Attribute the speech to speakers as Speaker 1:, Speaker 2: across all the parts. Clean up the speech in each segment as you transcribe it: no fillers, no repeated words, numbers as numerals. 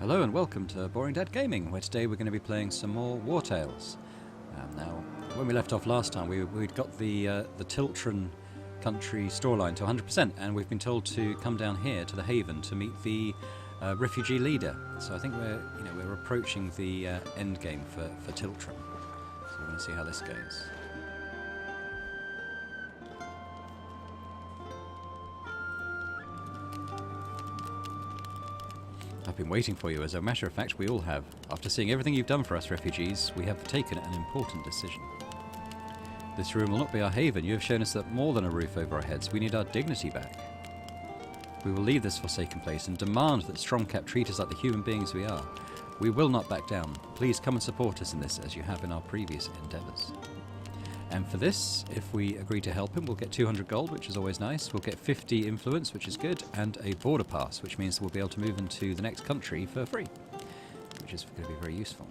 Speaker 1: Hello and welcome to Boring Dad Gaming, where today we're going to be playing some more Wartales. Now, when we left off last time, we'd got the Tiltren country storyline to 100%, and we've been told to come down here to the Haven to meet the refugee leader. So I think we're approaching the end game for Tiltren. So we're going to see how this goes. I've been waiting for you. As a matter of fact, we all have. After seeing everything you've done for us refugees, we have taken an important decision. This room will not be our haven. You have shown us that more than a roof over our heads, we need our dignity back. We will leave this forsaken place and demand that Stromkapp treat us like the human beings we are. We will not back down. Please come and support us in this as you have in our previous endeavours. And for this, if we agree to help him, we'll get 200 gold, which is always nice. We'll get 50 influence, which is good, and a border pass, which means we'll be able to move into the next country for free, which is going to be very useful.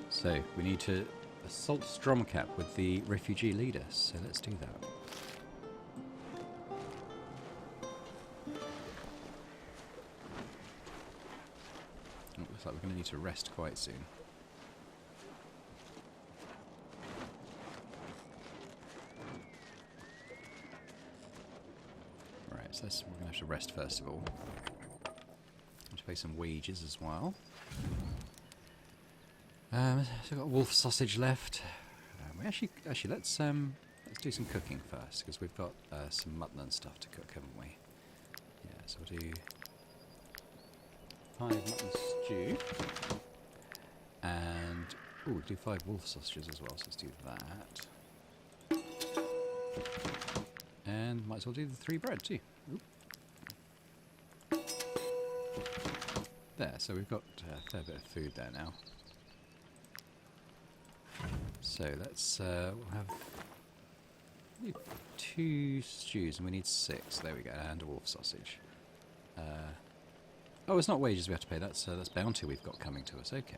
Speaker 1: So, we need to assault Stromkapp with the refugee leader, so let's do that. Oh, looks like we're going to need to rest quite soon. So we're going to have to rest first of all. Have to pay some wages as well. So we've got wolf sausage left. Actually let's do some cooking first, because we've got some mutton and stuff to cook, haven't we? Yeah, so we'll do 5 mutton stew, and we'll do 5 wolf sausages as well. So let's do that. And might as well do the 3 bread too. Oop. There, so we've got a fair bit of food there now. So let's we'll have 2 stews, and we need 6. There we go, and a wolf sausage. Oh, it's not wages we have to pay. That's bounty we've got coming to us. Okay.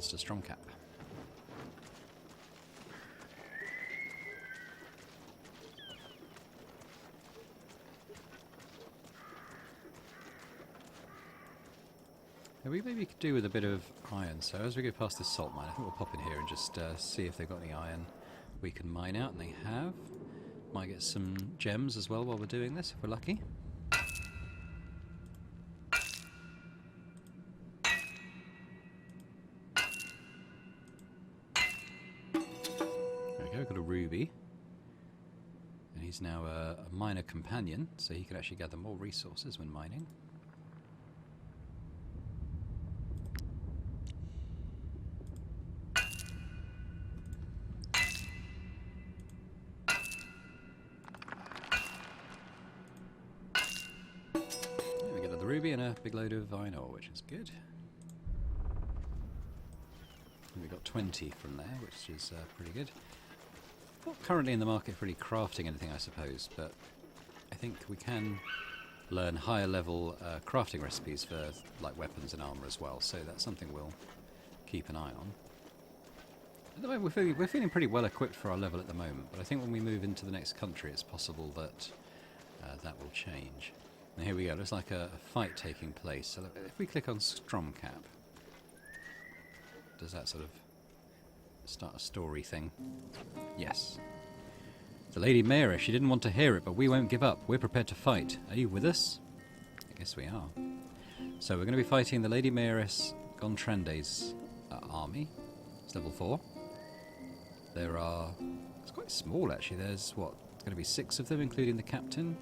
Speaker 1: To Stromkapp. We maybe could do with a bit of iron, so as we go past this salt mine, I think we'll pop in here and just see if they've got any iron we can mine out, and they have. Might get some gems as well while we're doing this, if we're lucky. We've got a ruby, and he's now a miner companion, so he can actually gather more resources when mining. There we get another ruby and a big load of iron ore, which is good. And we got 20 from there, which is pretty good. Not currently in the market for really crafting anything, I suppose, but I think we can learn higher level crafting recipes for like weapons and armour as well, so that's something we'll keep an eye on. At the moment, we're feeling pretty well equipped for our level at the moment, but I think when we move into the next country, it's possible that that will change. And here we go, looks like a fight taking place. So if we click on Stromkapp, does that sort of start a story thing? Yes. The Lady Mayoress, she didn't want to hear it, but we won't give up. We're prepared to fight. Are you with us? I guess we are. So we're going to be fighting the Lady Mayoress Gontrande's army. It's level 4. There are... It's quite small, actually. There's, what, going to be 6 of them, including the captain.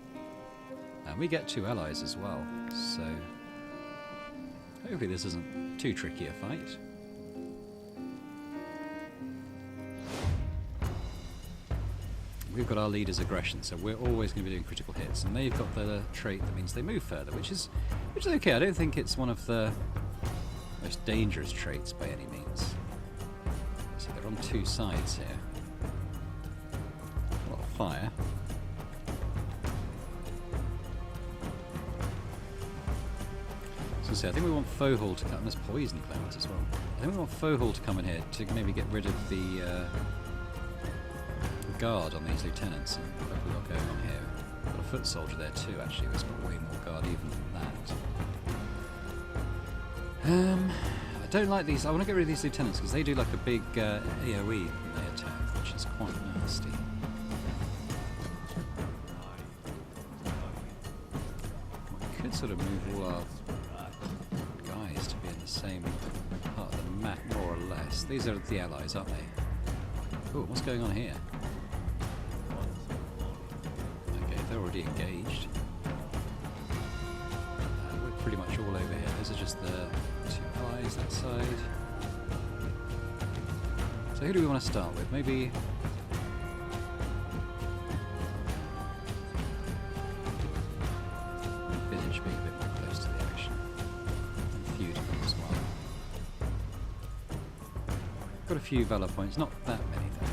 Speaker 1: And we get 2 allies as well. So hopefully this isn't too tricky a fight. We've got our leader's aggression, so we're always going to be doing critical hits, and they've got the trait that means they move further, which is okay. I don't think it's one of the most dangerous traits by any means. So they're on 2 sides here. A lot of fire. I think we want Fohall to come. And there's poison clouds as well. I think we want Fohall to come in here to maybe get rid of the guard on these lieutenants. And what have we got going on here? We've got a foot soldier there too, actually, who's got way more guard even than that. I don't like these. I want to get rid of these lieutenants because they do like a big AoE when they attack, which is quite nasty. We could sort of move all our guys to be in the same part of the map, more or less. These are the allies, aren't they? Oh, what's going on here? Okay, they're already engaged. We're pretty much all over here. Those are just the two allies that side. So who do we want to start with? Maybe... Village being a bit more close to the action. And feud as well. Got a few Valor points, not that many though.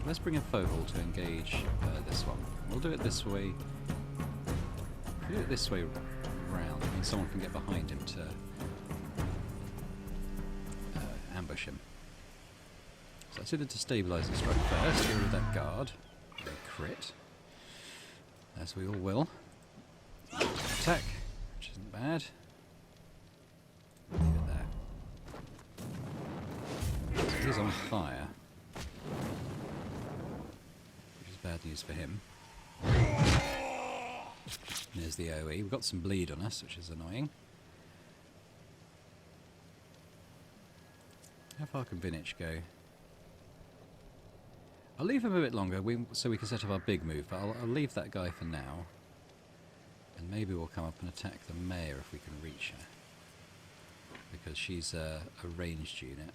Speaker 1: Let's bring in Fohall to engage this one. We'll do it this way. If we do it this way round, I mean someone can get behind him to ambush him. So let's do the destabilizing strike first. Get rid of that guard. They crit. As we all will. Attack, which isn't bad. Leave it there. So he's on fire. Which is bad news for him. There's the AoE. We've got some bleed on us, which is annoying. How far can Vinich go? I'll leave him a bit longer so we can set up our big move, but I'll leave that guy for now. And maybe we'll come up and attack the mayor if we can reach her. Because she's a ranged unit.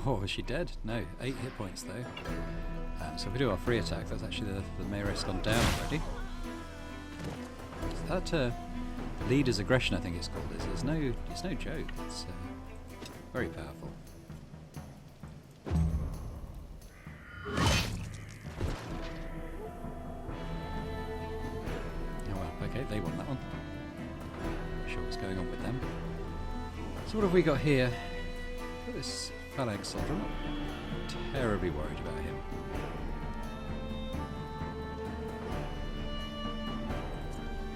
Speaker 1: Oh, is she dead? No, 8 hit points though. So if we do our free attack, that's actually the mayoress gone down already. That leader's aggression, I think it's called, it's no joke. It's very powerful. Oh well, okay, they won that one. Not sure what's going on with them. So what have we got here? Look at this phalanx soldier. I'm not terribly worried about him.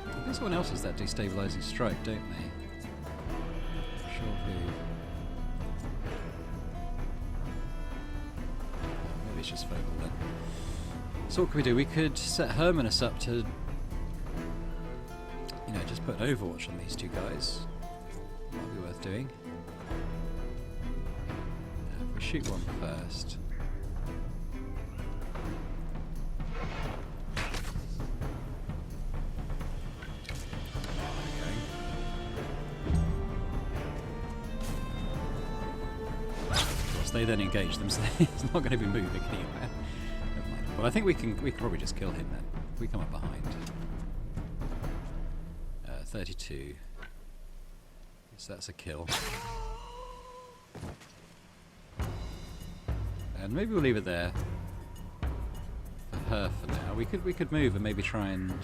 Speaker 1: I think someone else has that destabilizing strike, don't they? Not sure who. Maybe it's just Fohall then. So what can we do? We could set Hermanus up to, you know, just put an overwatch on these two guys. Might be worth doing. If we shoot one first. They then engage them, so it's not going to be moving anywhere. Never mind. Well, I think we can probably just kill him then. If we come up behind. 32. So that's a kill. And maybe we'll leave it there for her for now. We could move and maybe try and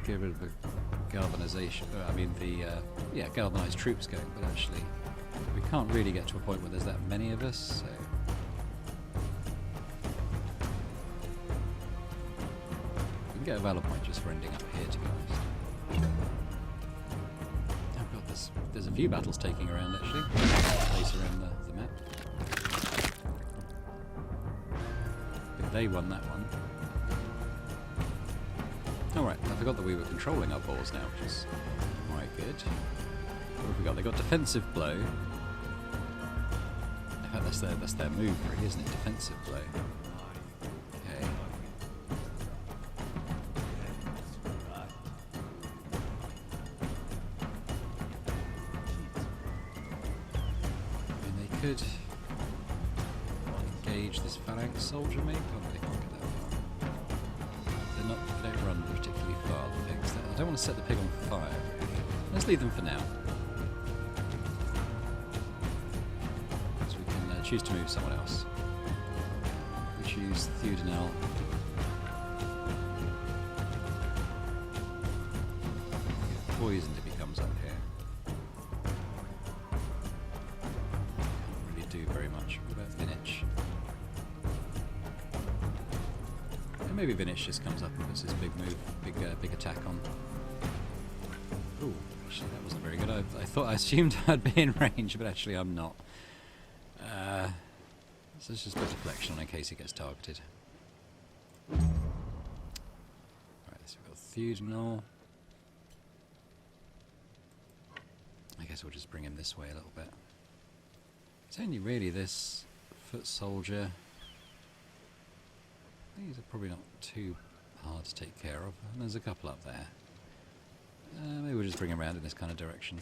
Speaker 1: get rid of the galvanization. I mean the galvanized troops going, but actually. We can't really get to a point where there's that many of us, so... We can get a Valor point just for ending up here, to be honest. Oh god, there's a few battles taking around, actually. Place around the map. I think they won that one. Alright, I forgot that we were controlling our balls now, which is quite good. What have we got? They got defensive blow. In fact, that's their move, really, isn't it? Defensive blow. Okay. I mean, they could engage this phalanx soldier, maybe. Oh, they can't get that far. They don't run particularly far. The pigs. I don't want to set the pig on fire. Let's leave them for now. choose to move someone else. We choose Theodenel. Poisoned if he comes up here. Can't really do very much. What about Vinich? And maybe Vinich just comes up and puts his big move, big attack on. Ooh, actually that wasn't very good. I assumed I'd be in range, but actually I'm not. So let's just put deflection on in case he gets targeted. Right, so we've got Theodenol. I guess we'll just bring him this way a little bit. It's only really this foot soldier. These are probably not too hard to take care of. And there's a couple up there. Maybe we'll just bring him around in this kind of direction.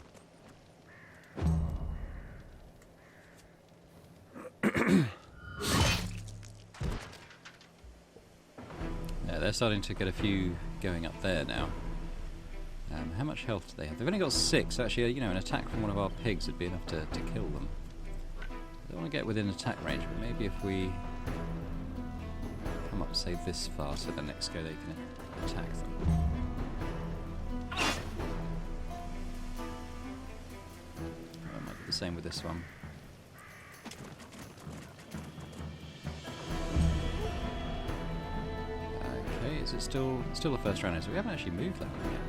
Speaker 1: Yeah, they're starting to get a few going up there now. How much health do they have? They've only got 6. Actually, you know, an attack from one of our pigs would be enough to kill them. I don't want to get within attack range, but maybe if we come up, say, this far, so the next go they can attack them. Might be the same with this one. Okay, is it still the first round? So we haven't actually moved that one yet.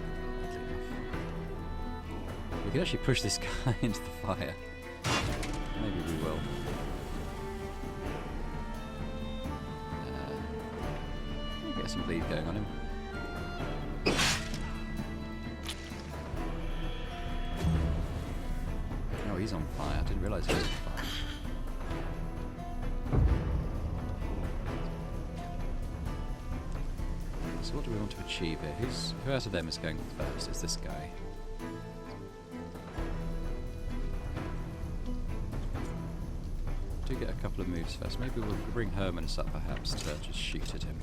Speaker 1: We could actually push this guy into the fire. Maybe we will. Get some bleed going on him. Oh, he's on fire. I didn't realise he was on fire. So what do we want to achieve here? Who out of them is going first? It's this guy. Do get a couple of moves first. Maybe we'll bring Hermanus up perhaps to just shoot at him.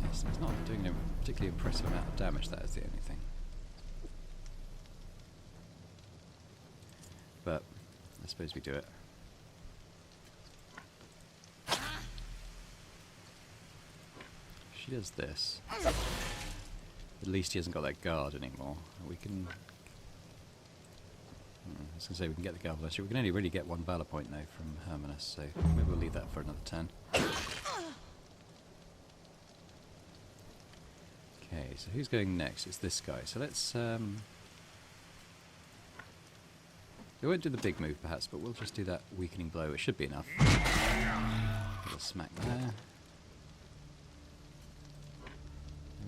Speaker 1: Yes, he's not doing a particularly impressive amount of damage, that is the only thing. But I suppose we do it. She does this. At least he hasn't got that guard anymore. We can... I was going to say we can get the guard. Actually, we can only really get 1 valor point now from Hermanus, so maybe we'll leave that for another turn. Okay, so who's going next? It's this guy. So let's... we won't do the big move perhaps, but we'll just do that weakening blow. It should be enough. Little smack there.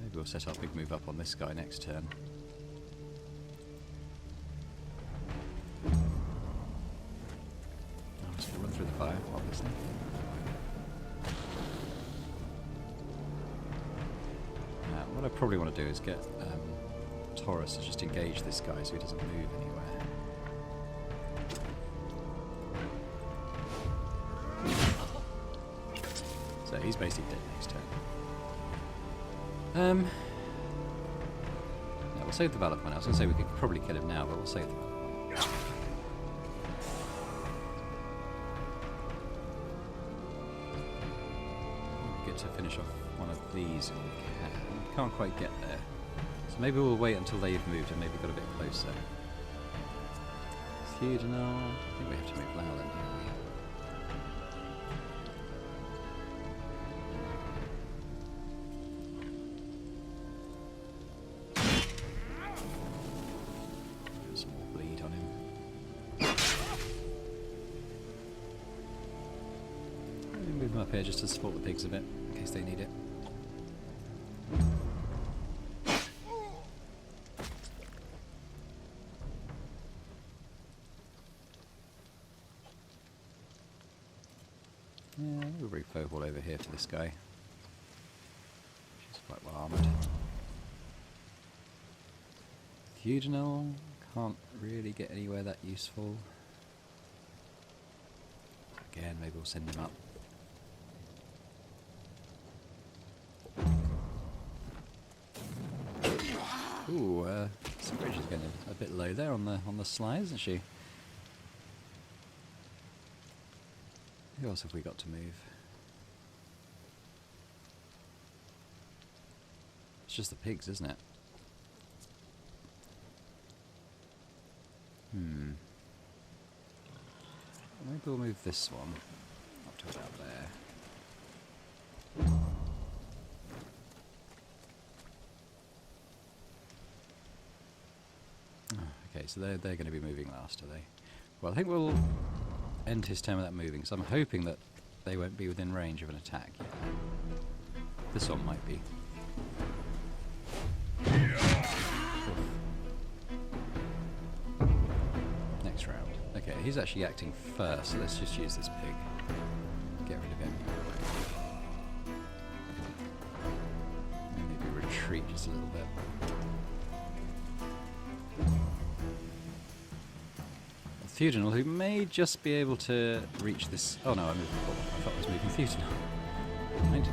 Speaker 1: Maybe we'll set our big move up on this guy next turn. I'll just run through the fire, obviously. What I probably want to do is get Taurus to just engage this guy so he doesn't move anywhere. So he's basically dead next turn. No, we'll save the valor point. I was going to say we could probably kill him now, but we'll save the valor point. Get to finish off one of these if we can. Can't quite get there. So maybe we'll wait until they've moved and maybe got a bit closer. Theodenol. I think we have to move Lowland, don't we? Move them up here just to support the pigs a bit, in case they need it. Yeah, we'll bring Fohall over here for this guy. She's quite well armoured. Theodenol can't really get anywhere that useful. again. Maybe we'll send him up. Ooh, Sigrid is getting a bit low there on the slide, isn't she? Who else have we got to move? It's just the pigs, isn't it? Maybe we'll move this one up to about there. Okay, so they're going to be moving last, are they? Well, I think we'll end his turn without moving, so I'm hoping that they won't be within range of an attack yet. This one might be. Next round. Okay, he's actually acting first, so let's just use this pig. Get rid of him. Maybe retreat just a little bit. Theudinal, who may just be able to reach this. Oh no, I moved the ball. I thought I was moving Theudinal. Right.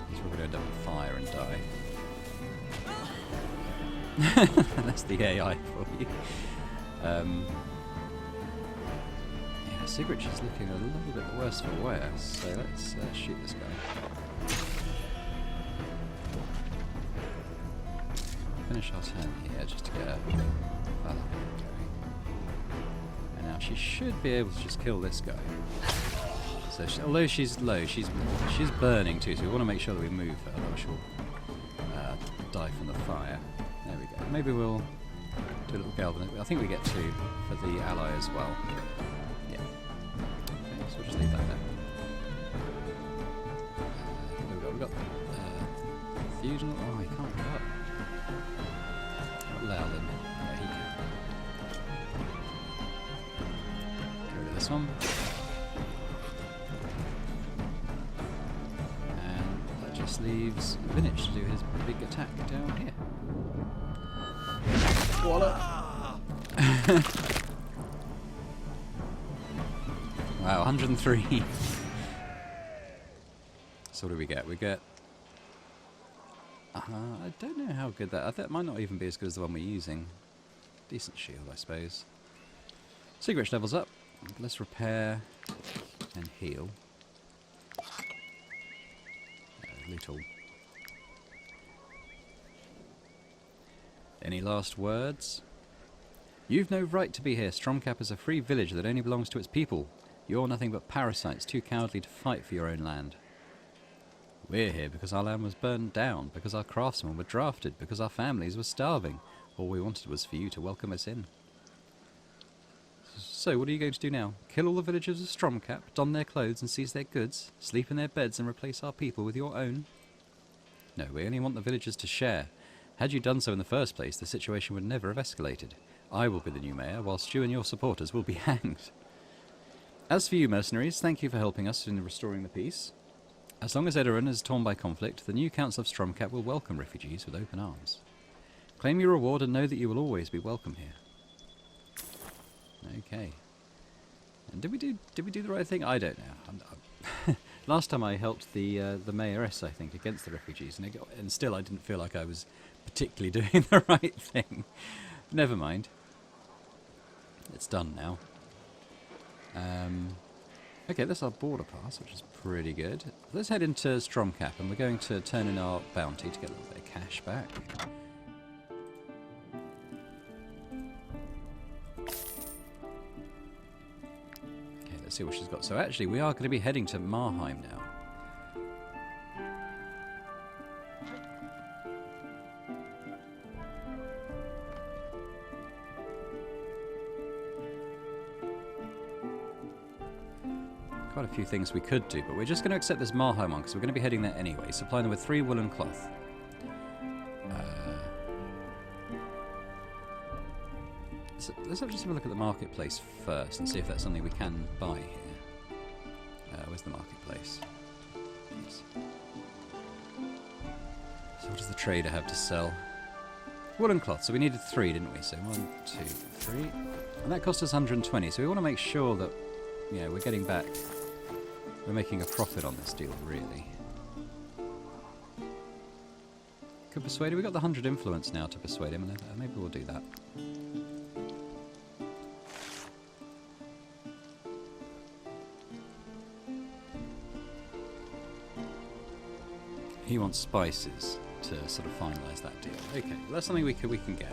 Speaker 1: He's probably going to end up on fire and die. That's the AI for you. Yeah, Sigrid is looking a little bit worse for wear, so let's shoot this guy. Finish our turn here just to get a going. And now she should be able to just kill this guy. So although she's low, she's burning too, so we want to make sure that we move her, otherwise she'll die from the fire. There we go. Maybe we'll do a little galvanic. I think we get 2 for the ally as well. Yeah. Okay, so we'll just leave that there. We've got Fusion. Oh, he can't get up. Allow them. Yeah, he can. Get rid of this one. And that just leaves Vinich to do his big attack down here. Voila! Wow, 103. So what do we get? We get... I don't know how good that... that might not even be as good as the one we're using. Decent shield, I suppose. Sigrid levels up. Let's repair and heal. Little. Any last words? You've no right to be here. Stromkapp is a free village that only belongs to its people. You're nothing but parasites, too cowardly to fight for your own land. We're here because our land was burned down, because our craftsmen were drafted, because our families were starving. All we wanted was for you to welcome us in. So, what are you going to do now? Kill all the villagers of Stromkapp, don their clothes and seize their goods, sleep in their beds and replace our people with your own? No, we only want the villagers to share. Had you done so in the first place, the situation would never have escalated. I will be the new mayor, whilst you and your supporters will be hanged. As for you, mercenaries, thank you for helping us in restoring the peace. As long as Edoran is torn by conflict, the new Council of Stromkapp will welcome refugees with open arms. Claim your reward and know that you will always be welcome here. Okay. And did we do the right thing? I don't know. Last time I helped the mayoress, I think, against the refugees, and still I didn't feel like I was particularly doing the right thing. Never mind. It's done now. Okay, that's our border pass, which is pretty good. Let's head into Stromkapp, and we're going to turn in our bounty to get a little bit of cash back. Okay, let's see what she's got. So actually, we are going to be heading to Marheim now. Quite a few things we could do, but we're just going to accept this Marheim one because we're going to be heading there anyway, supplying them with 3 woolen cloth. So let's just have a look at the marketplace first and see if that's something we can buy here. Where's the marketplace? Yes. So what does the trader have to sell? Woolen cloth, so we needed 3, didn't we? So 1, 2, 3. And that cost us 120, so we want to make sure that, you know, we're getting back. We're making a profit on this deal, really. Could persuade him. We've got the 100 influence now to persuade him, and maybe we'll do that. He wants spices to sort of finalise that deal. Okay, well, that's something we can get.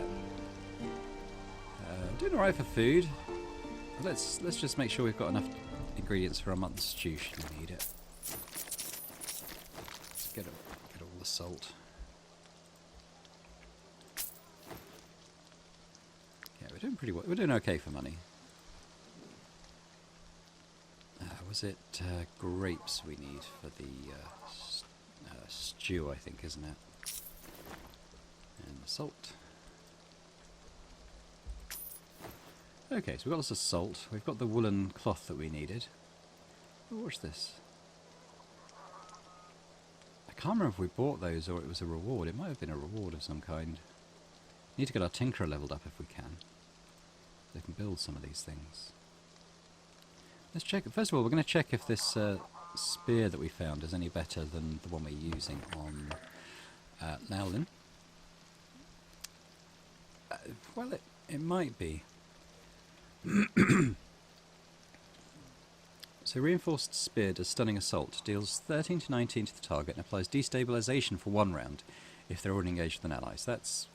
Speaker 1: Doing alright for food. Let's just make sure we've got enough ingredients for a month's stew should we need it. Let's get all the salt. Yeah, we're doing pretty well. We're doing okay for money. Was it grapes we need for the stew, I think, isn't it? And the salt. Okay, so we've got lots of salt. We've got the woolen cloth that we needed. Oh, what's this? I can't remember if we bought those or it was a reward. It might have been a reward of some kind. Need to get our tinkerer leveled up if we can. They can build some of these things. Let's check. First of all, we're going to check if this spear that we found is any better than the one we're using on Laolin. Well, it might be. So reinforced spear does stunning assault, deals 13 to 19 to the target and applies destabilization for 1 round if they're already engaged with an ally. So that's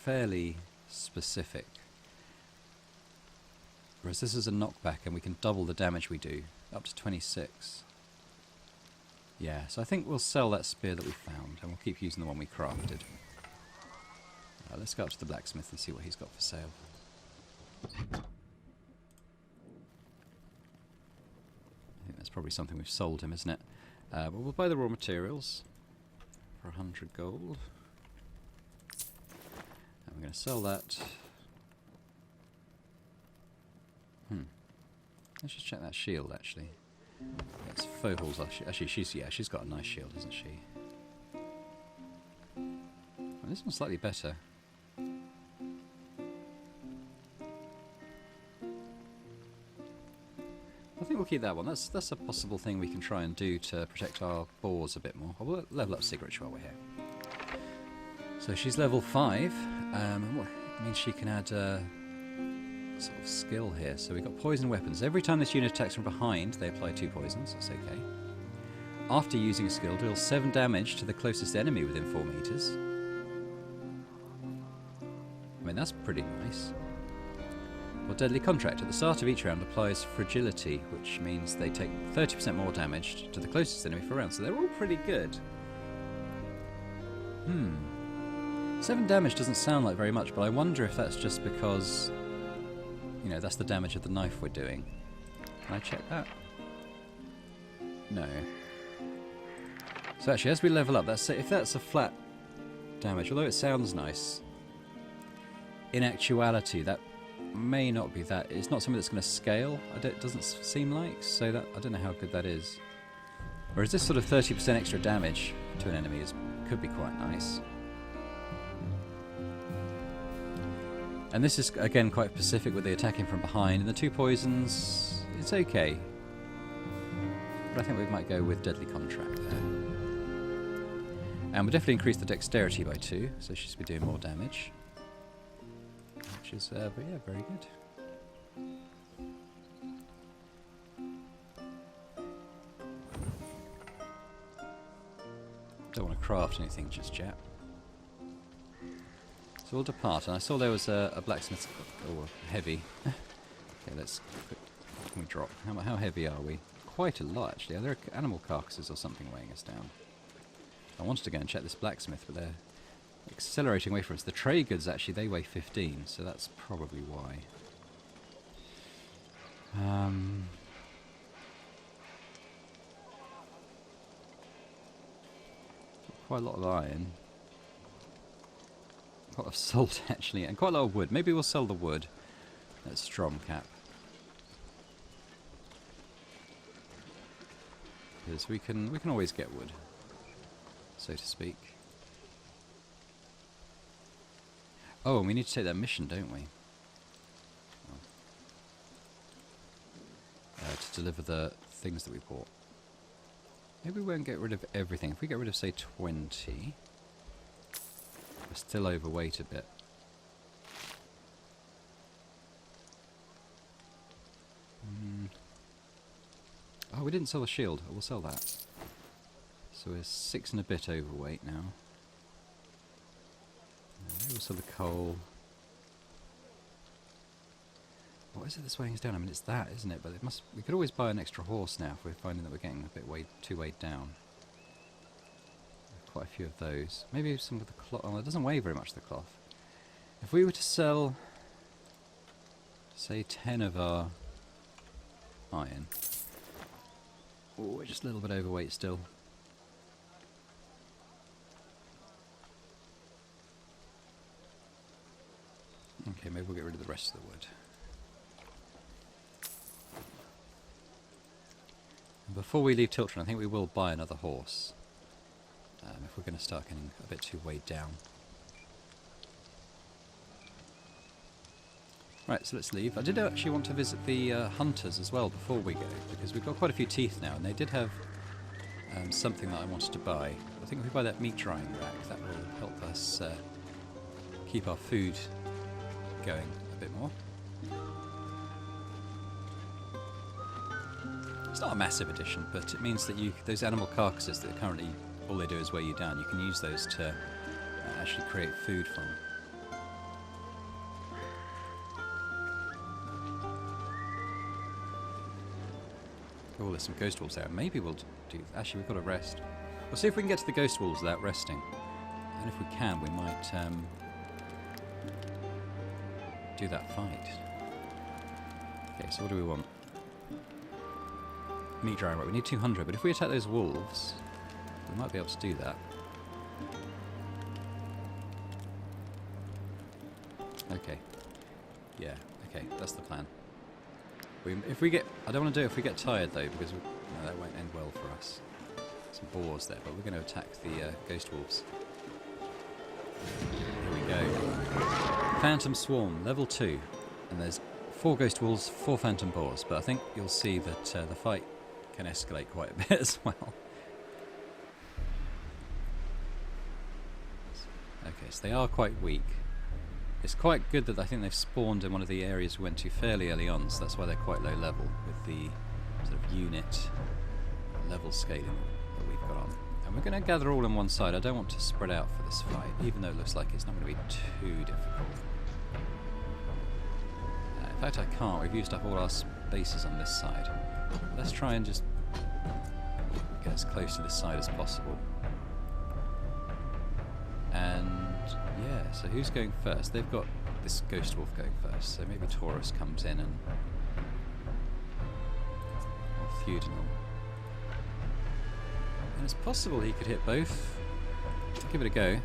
Speaker 1: fairly specific. Whereas this is a knockback and we can double the damage we do, up to 26. Yeah, so I think we'll sell that spear that we found and we'll keep using the one we crafted. Let's go up to the blacksmith and see what he's got for sale. I think that's probably something we've sold him, isn't it? But we'll buy the raw materials for 100 gold. And we're going to sell that. Let's just check that shield, actually. It's Fohal's. Actually, she's got a nice shield, isn't she? Well, this one's slightly better. I think we'll keep that one. That's a possible thing we can try and do to protect our boars a bit more. We'll level up Sigrid while we're here. So she's level 5. What it means she can add sort of skill here. So we've got poison weapons. Every time this unit attacks from behind, they apply 2 poisons. That's okay. After using a skill, deals 7 damage to the closest enemy within 4 meters. I mean, that's pretty nice. Or Deadly Contract. At the start of each round applies Fragility, which means they take 30% more damage to the closest enemy for a round. So they're all pretty good. 7 damage doesn't sound like very much, but I wonder if that's just because, you know, that's the damage of the knife we're doing. Can I check that? No. So actually, as we level up, if that's a flat damage, although it sounds nice, in actuality, that may not be that. It's not something that's going to scale. It doesn't seem like. So that I don't know how good that is. Whereas this sort of 30% extra damage to an enemy could be quite nice. And this is again quite specific with the attacking from behind. And the 2 poisons, it's okay. But I think we might go with Deadly Contract there. And we'll definitely increase the dexterity by 2, so she should be doing more damage. Which is, but yeah, very good. Don't want to craft anything just yet. So we'll depart, and I saw there was a blacksmith, or heavy. Okay, can we drop? How heavy are we? Quite a lot, actually. Are there animal carcasses or something weighing us down? I wanted to go and check this blacksmith, but they're accelerating away from us. The trade goods, actually, they weigh 15, so that's probably why. Quite a lot of iron. A lot of salt, actually, and quite a lot of wood. Maybe we'll sell the wood at Stromkapp. Because we can always get wood, so to speak. Oh, and we need to take that mission, don't we? To deliver the things that we bought. Maybe we won't get rid of everything. If we get rid of, say, 20, we're still overweight a bit. Oh, we didn't sell the shield. We'll sell that. So we're 6 and a bit overweight now. We'll sell the coal. What is it that's weighing us down? I mean, it's that, isn't it? But it must. We could always buy an extra horse now if we're finding that we're getting a bit too weighed down. Quite a few of those. Maybe some of the cloth. Oh, it doesn't weigh very much, the cloth. If we were to sell, say, 10 of our iron. Oh, we're just a little bit overweight still. Okay, maybe we'll get rid of the rest of the wood. And before we leave Tiltren, I think we will buy another horse. If we're going to start getting a bit too weighed down. Right, so let's leave. I did actually want to visit the hunters as well before we go, because we've got quite a few teeth now, and they did have something that I wanted to buy. I think if we buy that meat drying rack, that will help us keep our food going a bit more. It's not a massive addition, but it means that those animal carcasses that are currently all they do is weigh you down, you can use those to actually create food from. Oh, there's some ghost wolves there. Maybe we'll do... Actually, we've got to rest. We'll see if we can get to the ghost wolves without resting. And if we can, we might do that fight. Okay, so what do we want? Meat drying rack. We need 200, but if we attack those wolves, we might be able to do that. Okay. Yeah, okay, that's the plan. If we get... I don't want to do it if we get tired, though, because that won't end well for us. Some boars there, but we're going to attack the ghost wolves. Here we go. Phantom Swarm, level 2. And there's 4 ghost wolves, 4 phantom boars, but I think you'll see that the fight can escalate quite a bit as well. Okay, so they are quite weak. It's quite good that I think they've spawned in one of the areas we went to fairly early on, so that's why they're quite low level with the sort of unit level scaling that we've got on. And we're going to gather all on one side. I don't want to spread out for this fight, even though it looks like it's not going to be too difficult. In fact, I can't. We've used up all our spaces on this side. Let's try and just get as close to this side as possible. And yeah, so who's going first? They've got this ghost wolf going first, so maybe Taurus comes in and... or Theodenal. And it's possible he could hit both. I'll give it a go.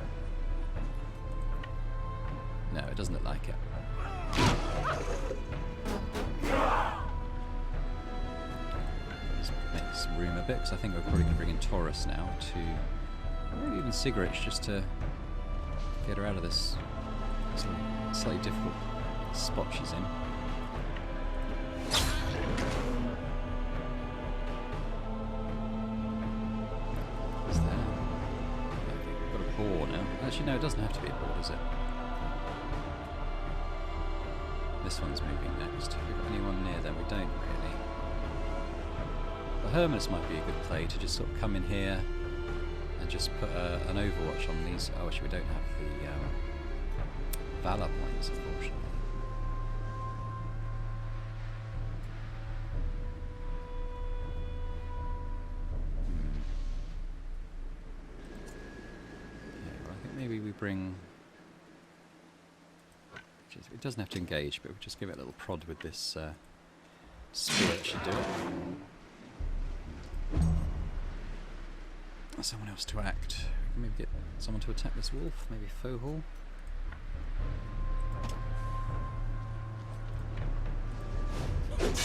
Speaker 1: No, it doesn't look like it. Let's make some room a bit, because I think we're probably going to bring in Taurus now to... or maybe even Sigarich, just to get her out of this sort of slightly difficult spot she's in. What's there? Okay, we've got a boar now. Actually, no, it doesn't have to be a boar, does it? This one's moving next. Have we got anyone near them? We don't really. The Hermits might be a good play to just sort of come in here and just put an overwatch on these. Oh, actually, we don't have the Valor points, unfortunately. Yeah, well, I think maybe we bring... It doesn't have to engage, but we'll just give it a little prod with this spear. Should do it. Someone else to act. Maybe get someone to attack this wolf. Maybe Fohol. Good.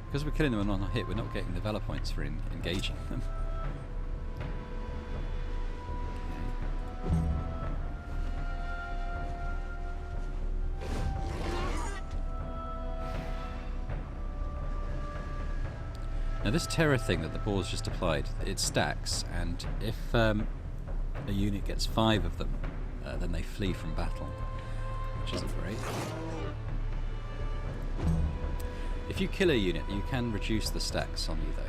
Speaker 1: Because we're killing them on a hit, we're not getting the Valor points for engaging them. Now this terror thing that the boar's just applied, it stacks, and if a unit gets 5 of them, then they flee from battle, which isn't great. If you kill a unit, you can reduce the stacks on you though.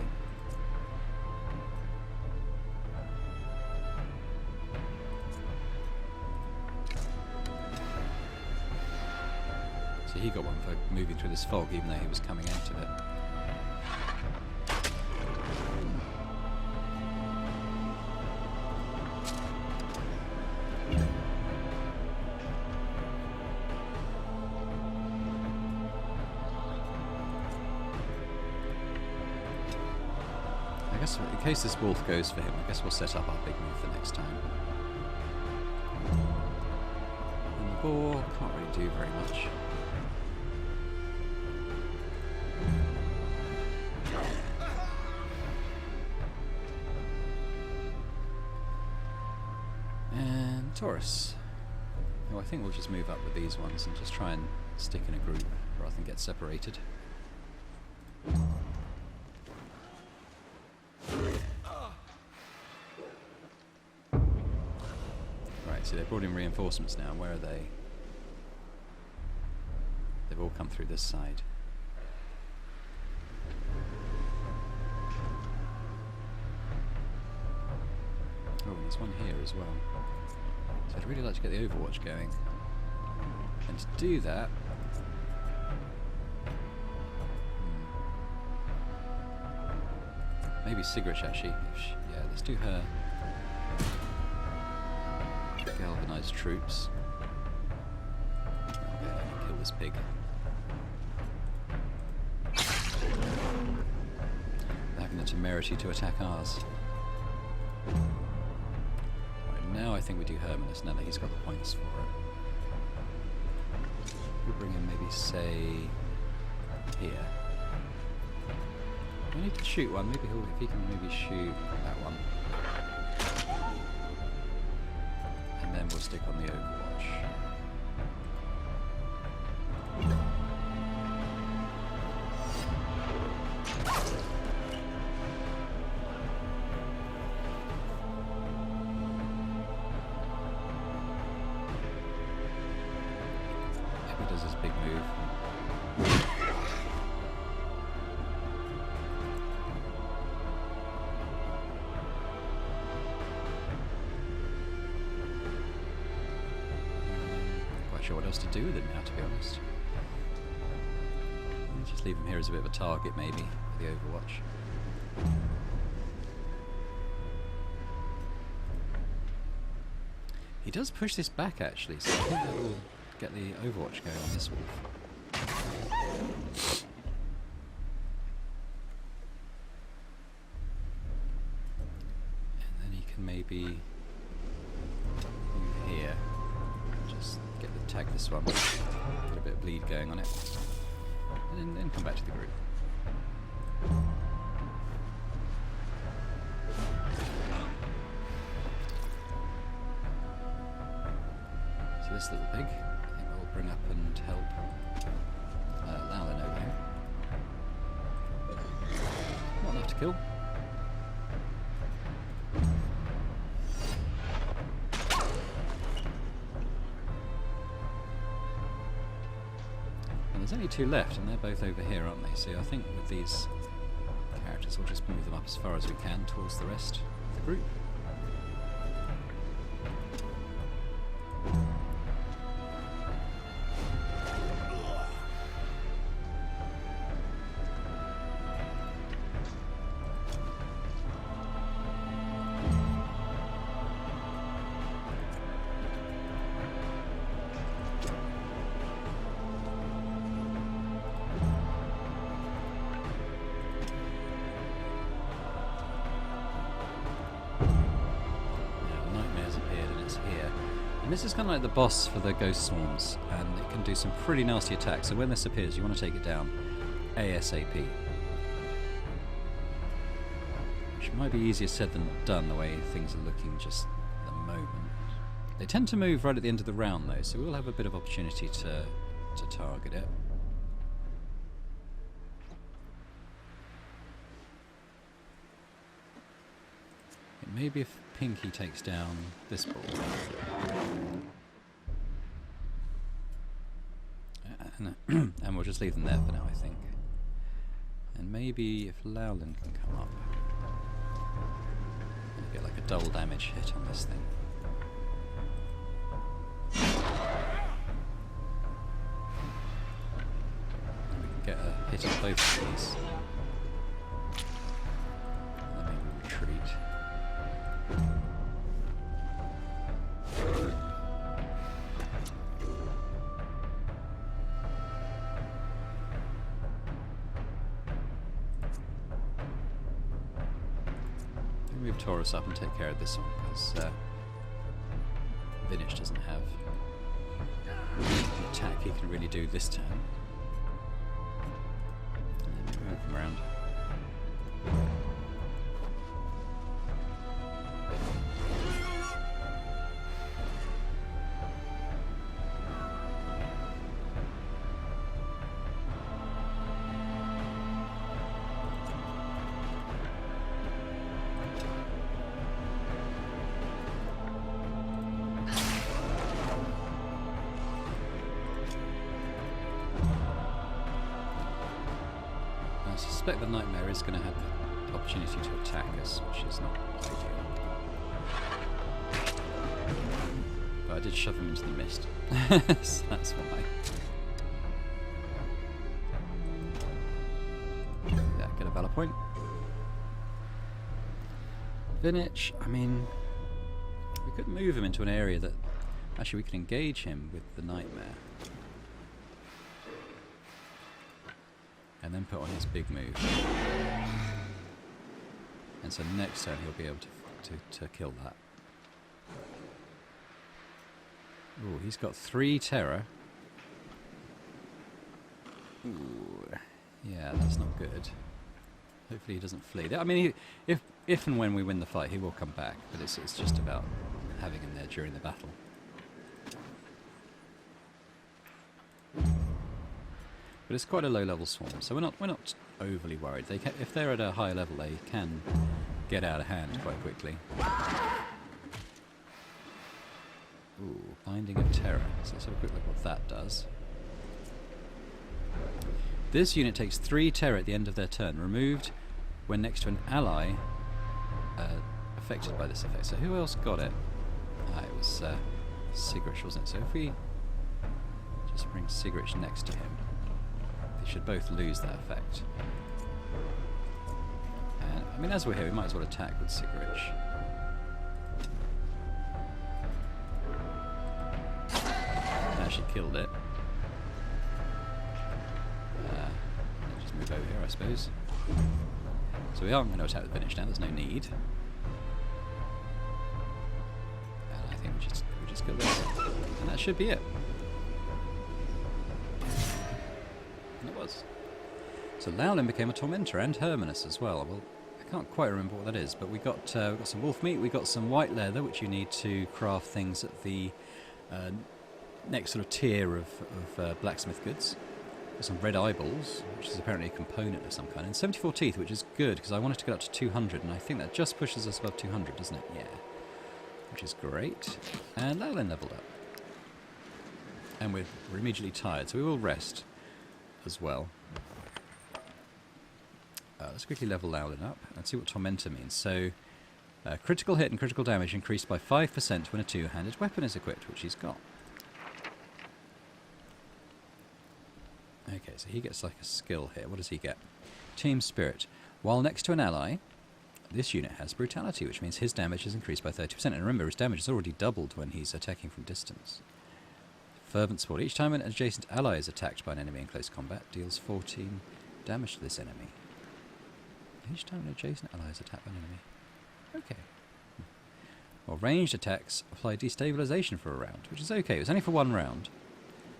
Speaker 1: So he got one for moving through this fog even though he was coming out of it. I guess in case this wolf goes for him, I guess we'll set up our big move for next time. And the boar can't really do very much. And Taurus. Oh, I think we'll just move up with these ones and just try and stick in a group rather than get separated. So they've brought in reinforcements now. Where are they? They've all come through this side. Oh, and there's one here as well. So I'd really like to get the Overwatch going. And to do that... maybe Sigrich actually. Yeah, let's do her. Galvanized troops. Okay, kill this pig. They're having the temerity to attack ours. Right, now I think we do Hermanus, now that he's got the points for it. We'll bring him maybe, say, here. We need to shoot one, maybe if he can maybe shoot that one. And then we'll stick on the Overwatch. Maybe he does his big move. Sure what else to do with him now, to be honest. Let's just leave him here as a bit of a target, maybe, for the Overwatch. He does push this back, actually, so I think that will get the Overwatch going on this wolf. And then he can maybe move here. Just tag this one, get a bit of bleed going on it, and then come back to the group. So this little pig, I think we'll bring up and help Lalin over here. Not enough to kill. There's only 2 left, and they're both over here, aren't they? So I think with these characters, we'll just move them up as far as we can towards the rest of the group. And this is kind of like the boss for the Ghost Swarms, and it can do some pretty nasty attacks, so when this appears you want to take it down ASAP. Which might be easier said than done the way things are looking just at the moment. They tend to move right at the end of the round though, so we'll have a bit of opportunity to target it. maybe if Pinky takes down this ball. And we'll just leave them there for now, I think. And maybe if Lowland can come up. We'll get like a double damage hit on this thing. And we can get a hit on both of these. And then maybe retreat. Move Taurus up and take care of this one, because Vinich doesn't have the attack he can really do this turn. And then move him around. I suspect the Nightmare is going to have the opportunity to attack us, which is not ideal. But I did shove him into the mist, so that's why. Yeah, get a Valor point. Vinich, I mean, we could move him into an area that... Actually, we could engage him with the Nightmare. And then put on his big move. And so next turn he'll be able to kill that. Ooh, he's got 3 terror. Ooh, yeah, that's not good. Hopefully he doesn't flee. I mean, if and when we win the fight, he will come back. But it's just about having him there during the battle. But it's quite a low-level swarm, so we're not overly worried. They if they're at a higher level, they can get out of hand quite quickly. Ooh, Binding of Terror. So let's have a quick look what that does. This unit takes 3 terror at the end of their turn, removed when next to an ally affected by this effect. So who else got it? It was Sigrich, wasn't it? So if we just bring Sigrich next to him, they should both lose that effect. And, I mean, as we're here, we might as well attack with Sigrich. Actually killed it. Just move over here, I suppose. So we aren't going to attack the finish now, there's no need. And I think we just kill this. And that should be it. And it was. So Laolin became a Tormentor and Hermanus as well. Well, I can't quite remember what that is, but we got some wolf meat, we got some white leather, which you need to craft things at the next sort of tier of blacksmith goods. Got some red eyeballs, which is apparently a component of some kind, and 74 teeth, which is good because I wanted to get up to 200, and I think that just pushes us above 200, doesn't it? Yeah, which is great. And Laolin leveled up, and we're immediately tired, so we will rest as well. Let's quickly level Laolin up and see what Tormentor means. So, critical hit and critical damage increased by 5% when a two-handed weapon is equipped, which he's got. Okay, so he gets like a skill here. What does he get? Team Spirit. While next to an ally, this unit has Brutality, which means his damage is increased by 30%. And remember, his damage is already doubled when he's attacking from distance. Fervent Support. Each time an adjacent ally is attacked by an enemy in close combat, deals 14 damage to this enemy. Each time an adjacent ally is attacked by an enemy. Okay. Well, ranged attacks apply destabilization for a round, which is okay. It's only for 1 round.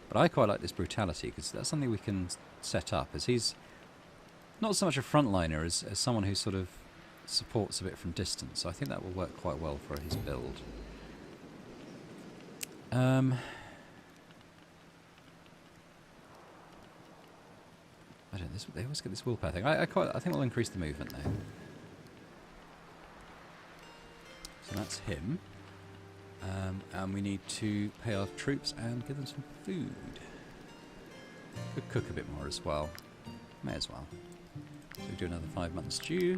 Speaker 1: But I quite like this Brutality, because that's something we can set up, as he's not so much a frontliner as someone who sort of supports a bit from distance. So I think that will work quite well for his build. I don't know, they always get this willpower thing. I think we'll increase the movement though. That's him. And we need to pay our troops and give them some food. Could cook a bit more as well. May as well. So we do another 5 months stew.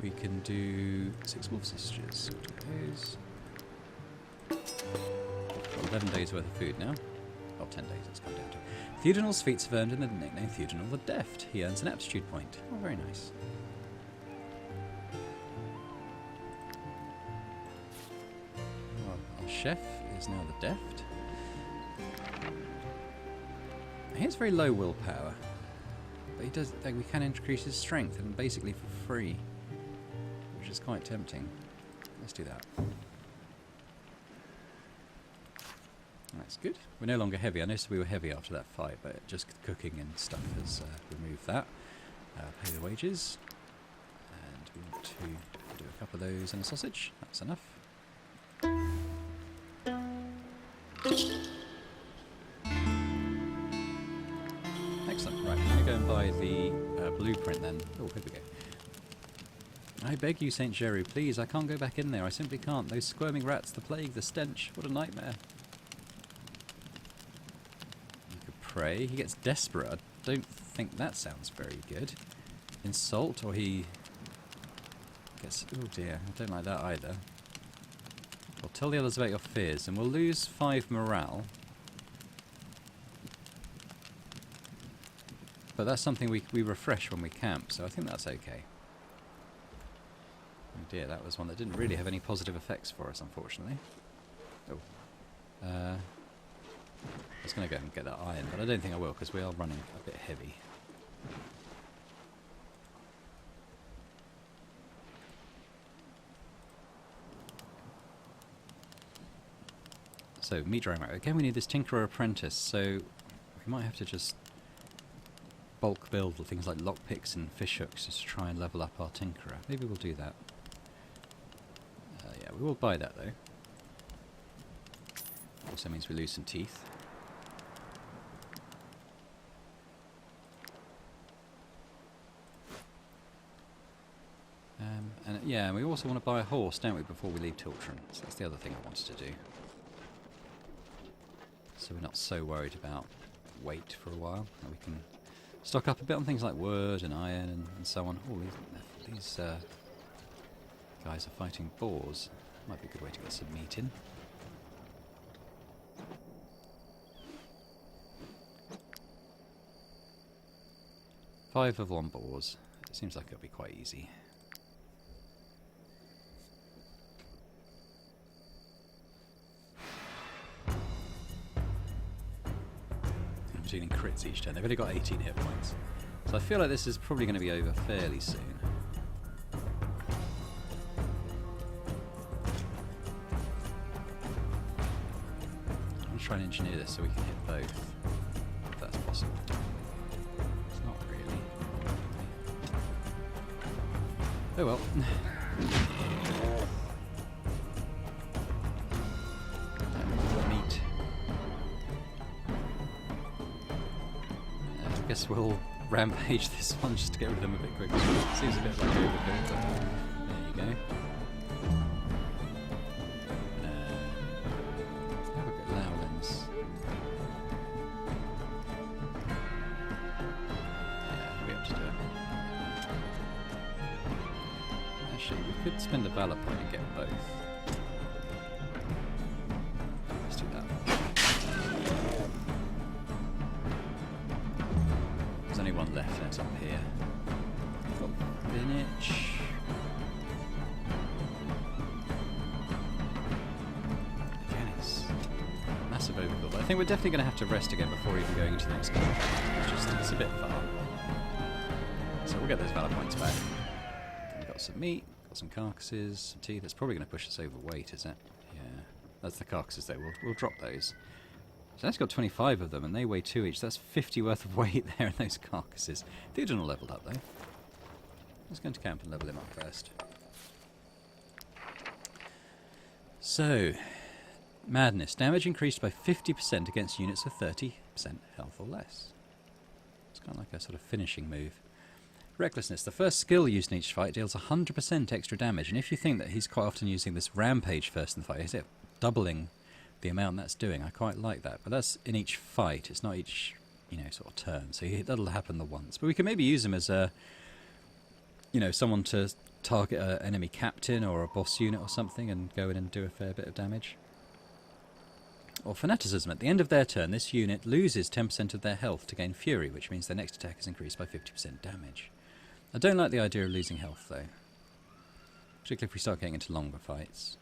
Speaker 1: We can do 6 wolf sausages. Those. 11 days worth of food now. Well, 10 days it's come down to. Theodenal's feats have earned him the nickname Theodenal the Deft. He earns an aptitude point. Oh, very nice. Well, our chef is now the Deft. He has very low willpower, but he does. Like, we can increase his strength, and basically for free, which is quite tempting. Let's do that. That's good. We're no longer heavy. I noticed we were heavy after that fight, but just cooking and stuff has removed that. Pay the wages, and we want to do a couple of those and a sausage. That's enough. Excellent. Right, I'm going to go and buy the blueprint then. Oh, here we go. I beg you, St. Geru, please, I can't go back in there. I simply can't. Those squirming rats, the plague, the stench. What a nightmare. You could pray. He gets desperate. I don't think that sounds very good. Insult, or he gets... Oh dear, I don't like that either. Well, tell the others about your fears, and we'll lose 5 morale. But that's something we refresh when we camp, so I think that's okay. Oh dear, that was one that didn't really have any positive effects for us, unfortunately. Oh. I was going to go and get that iron, but I don't think I will, because we are running a bit heavy. So, meat drying rack. Again, we need this Tinkerer Apprentice, so we might have to just bulk build things like lockpicks and fishhooks just to try and level up our Tinkerer. Maybe we'll do that. Yeah, we will buy that though. Also means we lose some teeth. And yeah, we also want to buy a horse, don't we, before we leave Tiltren. So that's the other thing I wanted to do. So we're not so worried about weight for a while. And we can stock up a bit on things like wood and iron and so on. Oh, these guys are fighting boars. Might be a good way to get some meat in. Five of 1 boars. It seems like it'll be quite easy. I'm dealing crits each turn. They've only got 18 hit points. So I feel like this is probably going to be over fairly soon. Try and engineer this so we can hit both, if that's possible. It's not really. Oh well. Meat. I guess we'll rampage this one just to get rid of them a bit quicker. Seems a bit like overkill, but there you go. Could spend a valor point and get both. Let's do that. There's only one left and it's up here. We've got spinach. Again, it's massive overkill. But I think we're definitely going to have to rest again before even going into the next game. It's a bit far. So we'll get those valor points back. We've got some meat. Some carcasses, some teeth. That's probably going to push us over weight, is it? Yeah. That's the carcasses though. We'll drop those. So that's got 25 of them and they weigh 2 each. That's 50 worth of weight there in those carcasses. Theodenal leveled up though. Let's go into camp and level him up first. So, madness. Damage increased by 50% against units with 30% health or less. It's kind of like a sort of finishing move. Recklessness. The first skill used in each fight deals 100% extra damage, and if you think that he's quite often using this rampage first in the fight, is it doubling the amount that's doing? I quite like that, but that's in each fight. It's not each, you know, sort of turn. So that'll happen the once. But we can maybe use him as a, you know, someone to target an enemy captain or a boss unit or something and go in and do a fair bit of damage. Or fanaticism. At the end of their turn, this unit loses 10% of their health to gain fury, which means their next attack is increased by 50% damage. I don't like the idea of losing health, though. Particularly if we start getting into longer fights.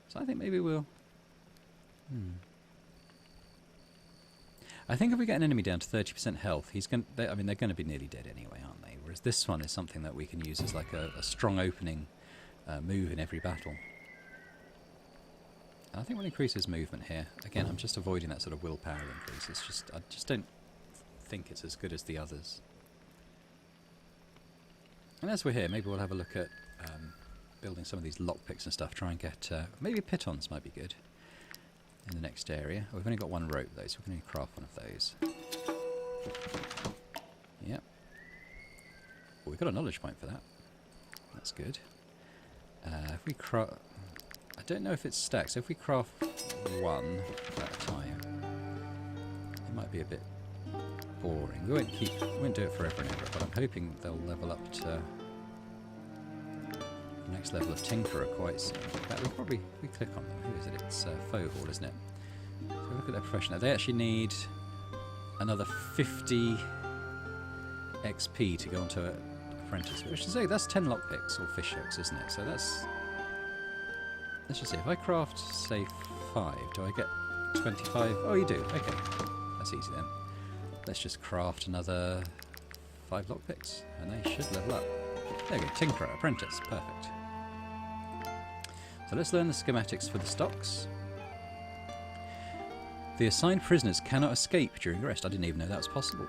Speaker 1: So I think maybe we'll... I think if we get an enemy down to 30% health, I mean, they're going to be nearly dead anyway, aren't they? Whereas this one is something that we can use as like a strong opening move in every battle. I think we'll increase his movement here. Again, I'm just avoiding that sort of willpower increase. It's just, I just don't think it's as good as the others. And as we're here, maybe we'll have a look at building some of these lockpicks and stuff. Try and get... maybe pitons might be good in the next area. Oh, we've only got one rope though, so we can only craft one of those. Yep. Oh, we've got a knowledge point for that. That's good. If we craft... I don't know if it's stacked, so if we craft one at a time, it might be a bit boring. We won't do it forever and ever, but I'm hoping they'll level up to the next level of Tinkerer quite soon. In fact, we click on them. Who is it? It's Fohall, isn't it? So look at their profession. Now, they actually need another 50 XP to go onto an apprentice, which is, that's 10 lockpicks or fish hooks, isn't it? So that's... Let's just see, if I craft, say, 5, do I get 25? Oh, you do. Okay. That's easy then. Let's just craft another 5 lockpicks, and they should level up. There we go. Tinkerer, apprentice. Perfect. So let's learn the schematics for the stocks. The assigned prisoners cannot escape during arrest. I didn't even know that was possible.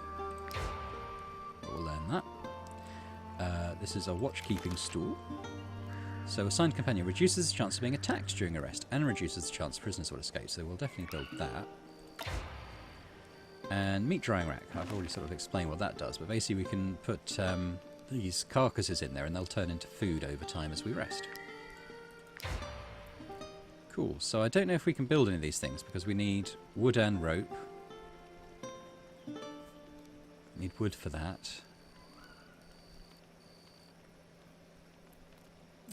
Speaker 1: But we'll learn that. This is a watchkeeping stool. So assigned companion reduces the chance of being attacked during arrest and reduces the chance prisoners will escape. So we'll definitely build that. And meat drying rack. I've already sort of explained what that does, but basically we can put these carcasses in there and they'll turn into food over time as we rest. Cool. So I don't know if we can build any of these things because we need wood and rope. Need wood for that.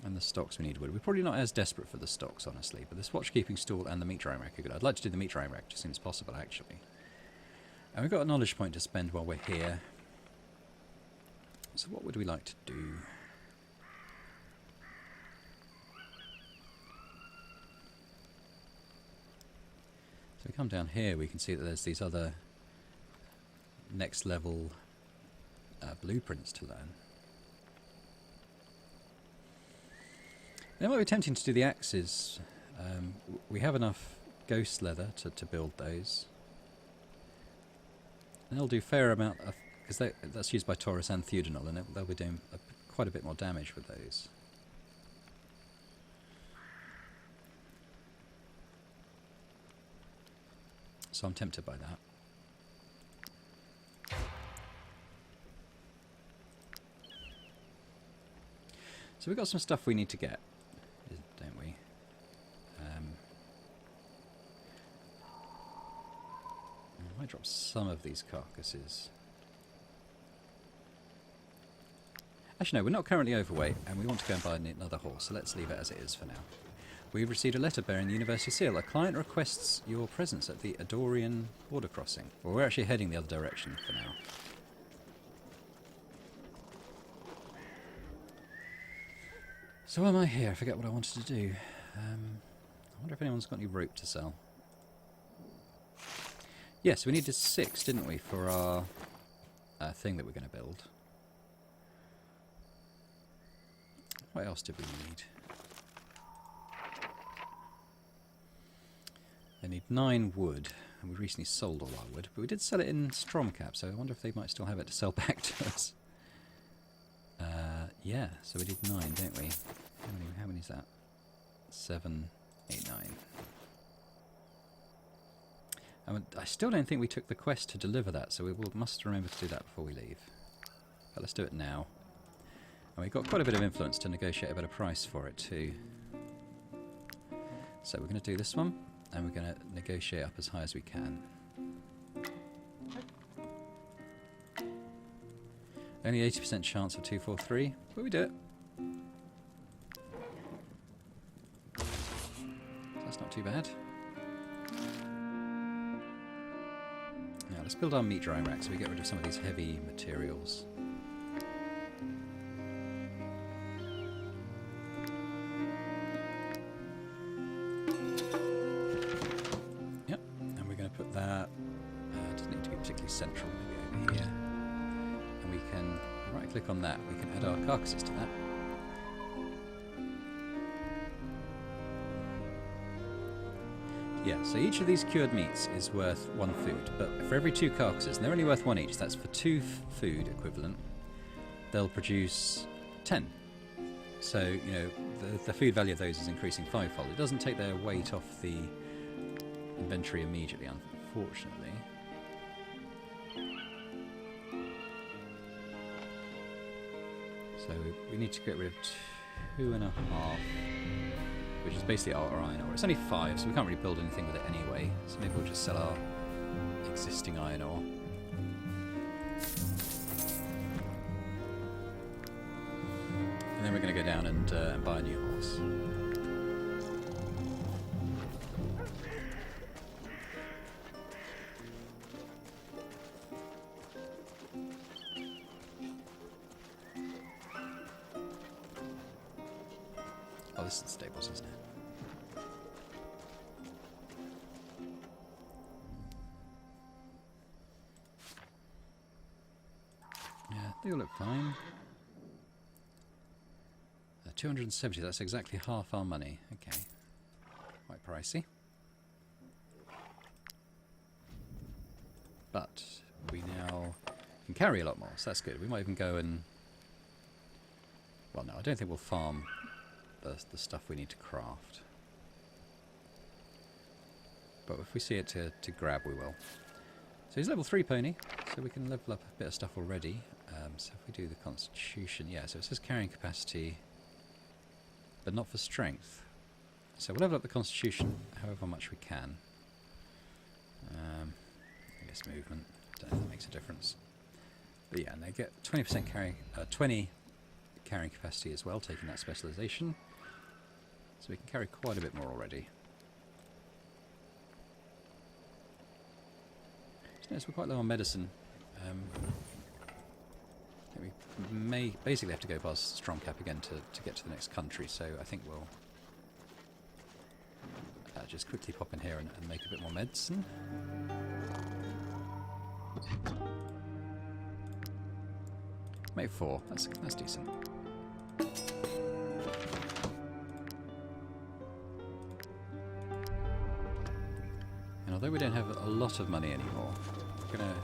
Speaker 1: And the stocks we need wood. We're probably not as desperate for the stocks, honestly, but this watchkeeping stool and the meat drying rack are good. I'd like to do the meat drying rack just as soon as possible, actually. And we've got a knowledge point to spend while we're here. So what would we like to do? So we come down here, we can see that there's these other next level blueprints to learn. It might be tempting to do the axes. We have enough ghost leather to build those. And they'll do a fair amount of... because that's used by Taurus and Theodenol, and they'll be doing quite a bit more damage with those. So I'm tempted by that. So we've got some stuff we need to get, don't we? I might drop some of these carcasses. Actually no, we're not currently overweight and we want to go and buy another horse, so let's leave it as it is for now. We've received a letter bearing the University seal. A client requests your presence at the Adorian border crossing. Well, we're actually heading the other direction for now. So why am I here? I forget what I wanted to do. I wonder if anyone's got any rope to sell. Yes, we needed 6, didn't we, for our thing that we're going to build. What else did we need? I need 9 wood, and we recently sold all our wood, but we did sell it in Stromkapp, so I wonder if they might still have it to sell back to us. Yeah, so we did 9, don't we? How many is that? 7, 8, 9. I still don't think we took the quest to deliver that, so we must remember to do that before we leave. But let's do it now. And we've got quite a bit of influence to negotiate a better price for it too. So we're going to do this one, and we're going to negotiate up as high as we can. Only 80% chance of 243, but we do it. That's not too bad. Now let's build our meat drying rack so we get rid of some of these heavy materials. Yep, and we're going to put that, doesn't need to be particularly central, maybe over here. And we can right click on that, we can add our carcasses to that. Yeah, so each of these cured meats is worth 1 food, but for every 2 carcasses, and they're only worth 1 each, that's for 2 food equivalent, they'll produce 10. So, you know, the food value of those is increasing 5-fold. It doesn't take their weight off the inventory immediately, unfortunately. So we need to get rid of 2.5, which is basically our iron ore. It's only 5, so we can't really build anything with it anyway. So maybe we'll just sell our existing iron ore. And then we're going to go down and buy a new horse. Oh, this is the stables, isn't it? Yeah, they all look fine. 270, that's exactly half our money. Okay. Quite pricey. But we now can carry a lot more, so that's good. We might even go and... Well, no, I don't think we'll farm the stuff we need to craft. But if we see it to grab, we will. So he's level 3 pony, so we can level up a bit of stuff already. So if we do the constitution, yeah, so it says carrying capacity, but not for strength. So we'll level up the constitution however much we can. I guess movement, don't know if that makes a difference. But yeah, and they get 20% carrying, 20 carrying capacity as well, taking that specialisation. So we can carry quite a bit more already. Just notice we're quite low on medicine. I think we may basically have to go past Stromkapp again to get to the next country, so I think we'll just quickly pop in here and make a bit more medicine. Make 4, that's decent. And although we don't have a lot of money anymore, we're going to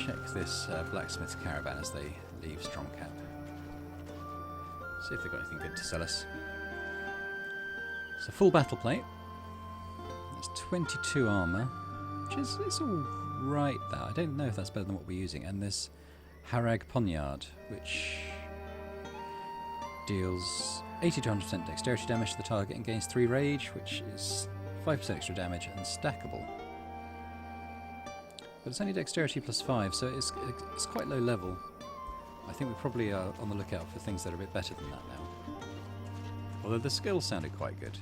Speaker 1: check this blacksmith's caravan as they leave Stromkapp. See if they've got anything good to sell us. It's a full battle plate. It's 22 armour, which is it's all right there. I don't know if that's better than what we're using. And this Harag Poniard, which deals 80 to 100% dexterity damage to the target and gains 3 rage, which is 5% extra damage and stackable. But it's only dexterity plus 5, so it's quite low level. I think we probably are on the lookout for things that are a bit better than that now. Although the skills sounded quite good.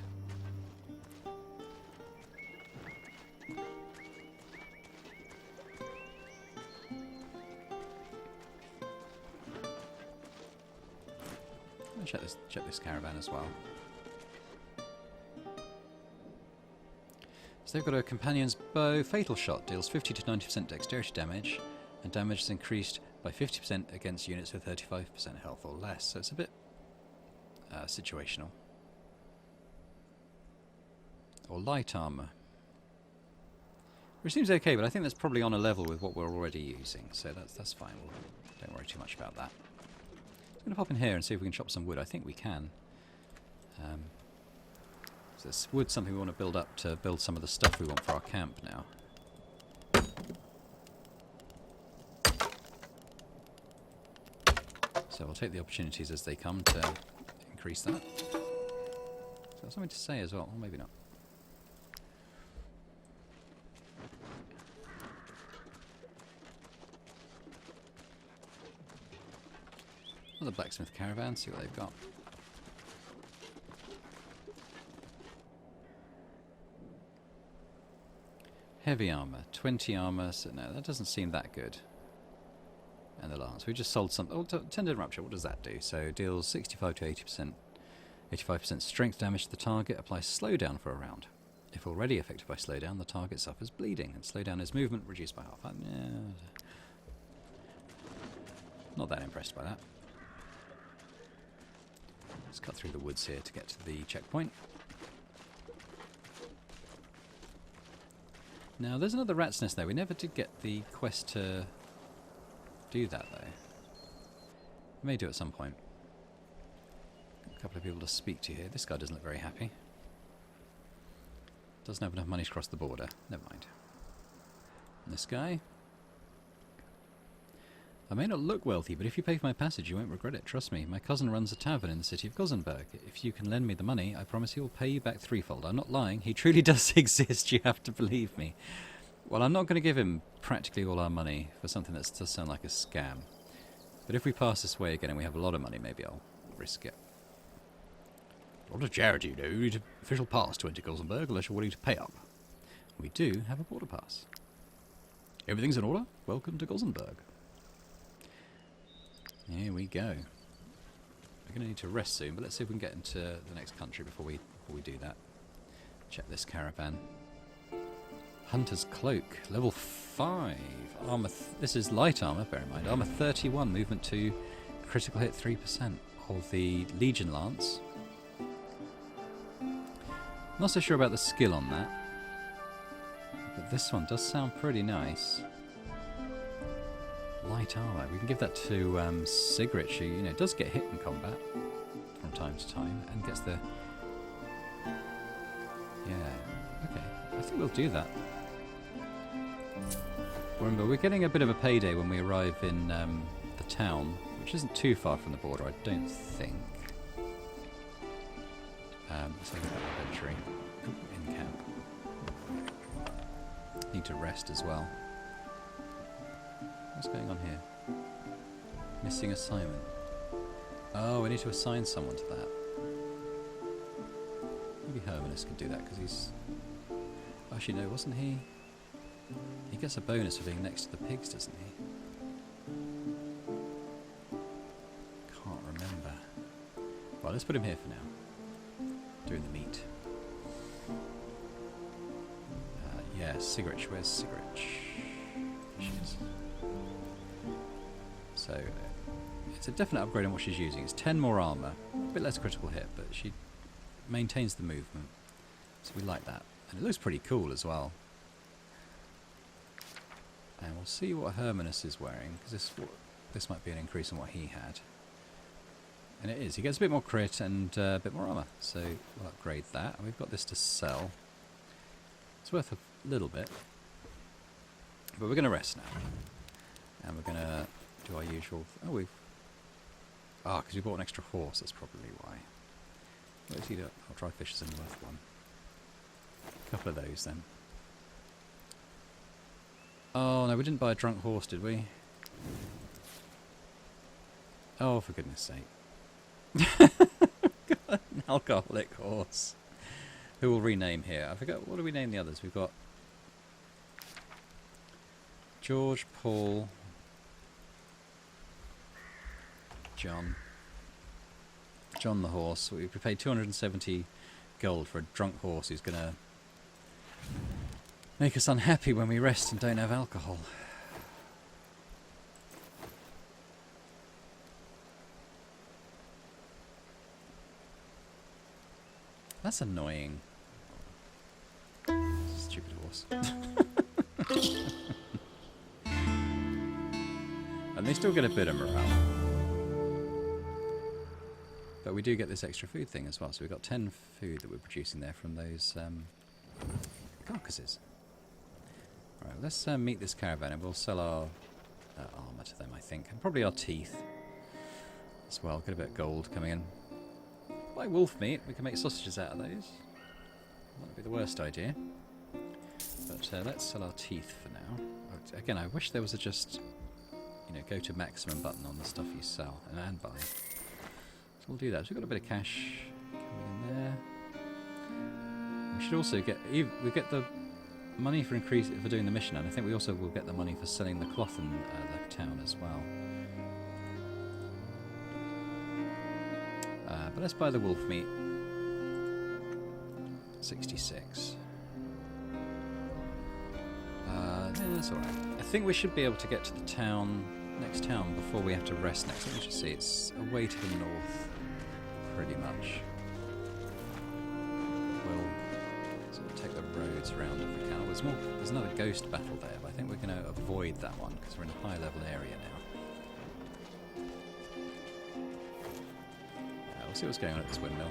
Speaker 1: I'll check this caravan as well. So they've got a companion's bow. Fatal shot deals 50 to 90% dexterity damage, and damage is increased by 50% against units with 35% health or less. So it's a bit situational. Or light armour, which seems okay, but I think that's probably on a level with what we're already using, so that's fine. Don't worry too much about that. I'm going to pop in here and see if we can chop some wood. I think we can. So this wood's something we want to build up to build some of the stuff we want for our camp now. So I'll take the opportunities as they come to increase that. So that's something to say as well, or maybe not. Another blacksmith caravan, see what they've got. Heavy armour, 20 armour, so no, that doesn't seem that good. And the lance, we just sold some. Oh, tendon rupture, what does that do? So deals 65 to 80%, 85% strength damage to the target, applies slowdown for a round. If already affected by slowdown, the target suffers bleeding, and slowdown is movement reduced by half. Not that impressed by that. Let's cut through the woods here to get to the checkpoint. Now, there's another rat's nest there. We never did get the quest to do that, though. We may do at some point. A couple of people to speak to here. This guy doesn't look very happy. Doesn't have enough money to cross the border. Never mind. And this guy. I may not look wealthy, but if you pay for my passage, you won't regret it. Trust me. My cousin runs a tavern in the city of Gothenburg. If you can lend me the money, I promise he will pay you back threefold. I'm not lying. He truly does exist. You have to believe me. Well, I'm not going to give him practically all our money for something that does sound like a scam. But if we pass this way again and we have a lot of money, maybe I'll risk it. What a charity, you know. You need an official pass to enter Gothenburg unless you're willing to pay up. We do have a border pass. Everything's in order? Welcome to Gothenburg. Here we go. We're going to need to rest soon, but let's see if we can get into the next country before we do that. Check this caravan. Hunter's Cloak, level 5. Armor. This is light armor, bear in mind. Armor 31, movement 2, critical hit 3%. Of the Legion Lance. Not so sure about the skill on that. But this one does sound pretty nice. Light armor. We can give that to Sigrid, who, you know, does get hit in combat from time to time and gets the. Yeah. Okay. I think we'll do that. Remember, we're getting a bit of a payday when we arrive in the town, which isn't too far from the border, I don't think. Let's look at that inventory. In camp. Need to rest as well. What's going on here? Missing assignment. Oh, we need to assign someone to that. Maybe Hermanus could do that, because he's... Actually, no, wasn't he? He gets a bonus for being next to the pigs, doesn't he? Can't remember. Well, let's put him here for now. Doing the meat. Yeah, Sigrid. Where's Sigrid? She is. So, it's a definite upgrade on what she's using. It's 10 more armor, a bit less critical hit, but she maintains the movement. So we like that. And it looks pretty cool as well. And we'll see what Hermanus is wearing, because this might be an increase on what he had. And it is. He gets a bit more crit and a bit more armor. So we'll upgrade that. And we've got this to sell. It's worth a little bit. But we're going to rest now. And we're going to do our usual... Oh, we've... Ah, because we bought an extra horse. That's probably why. Let's eat it. I'll try fish is only worth one. A couple of those then. Oh, no, we didn't buy a drunk horse, did we? Oh, for goodness sake. An alcoholic horse. Who we'll rename here. I forgot, what do we name the others? We've got George, Paul, John. John the horse. We paid 270 gold for a drunk horse who's going to make us unhappy when we rest and don't have alcohol. That's annoying. Stupid horse. And they still get a bit of morale. But we do get this extra food thing as well. So we've got 10 food that we're producing there from those carcasses. Right, let's meet this caravan and we'll sell our armour to them, I think. And probably our teeth. as well. Get a bit of gold coming in. Like wolf meat, we can make sausages out of those. Wouldn't be the worst idea. But let's sell our teeth for now. Again, I wish there was a just, you know, go to maximum button on the stuff you sell and buy. So we'll do that. So we've got a bit of cash coming in there. We should also get the money for doing the mission, and I think we also will get the money for selling the cloth in the town as well. But let's buy the wolf meat. 66. Yeah, that's alright. I think we should be able to get to the next town before we have to rest next. Let me just see, it's away to the north, pretty much. We'll sort of take the roads around if we can. There's another ghost battle there, but I think we're going to avoid that one because we're in a high level area now. We'll see what's going on at this windmill.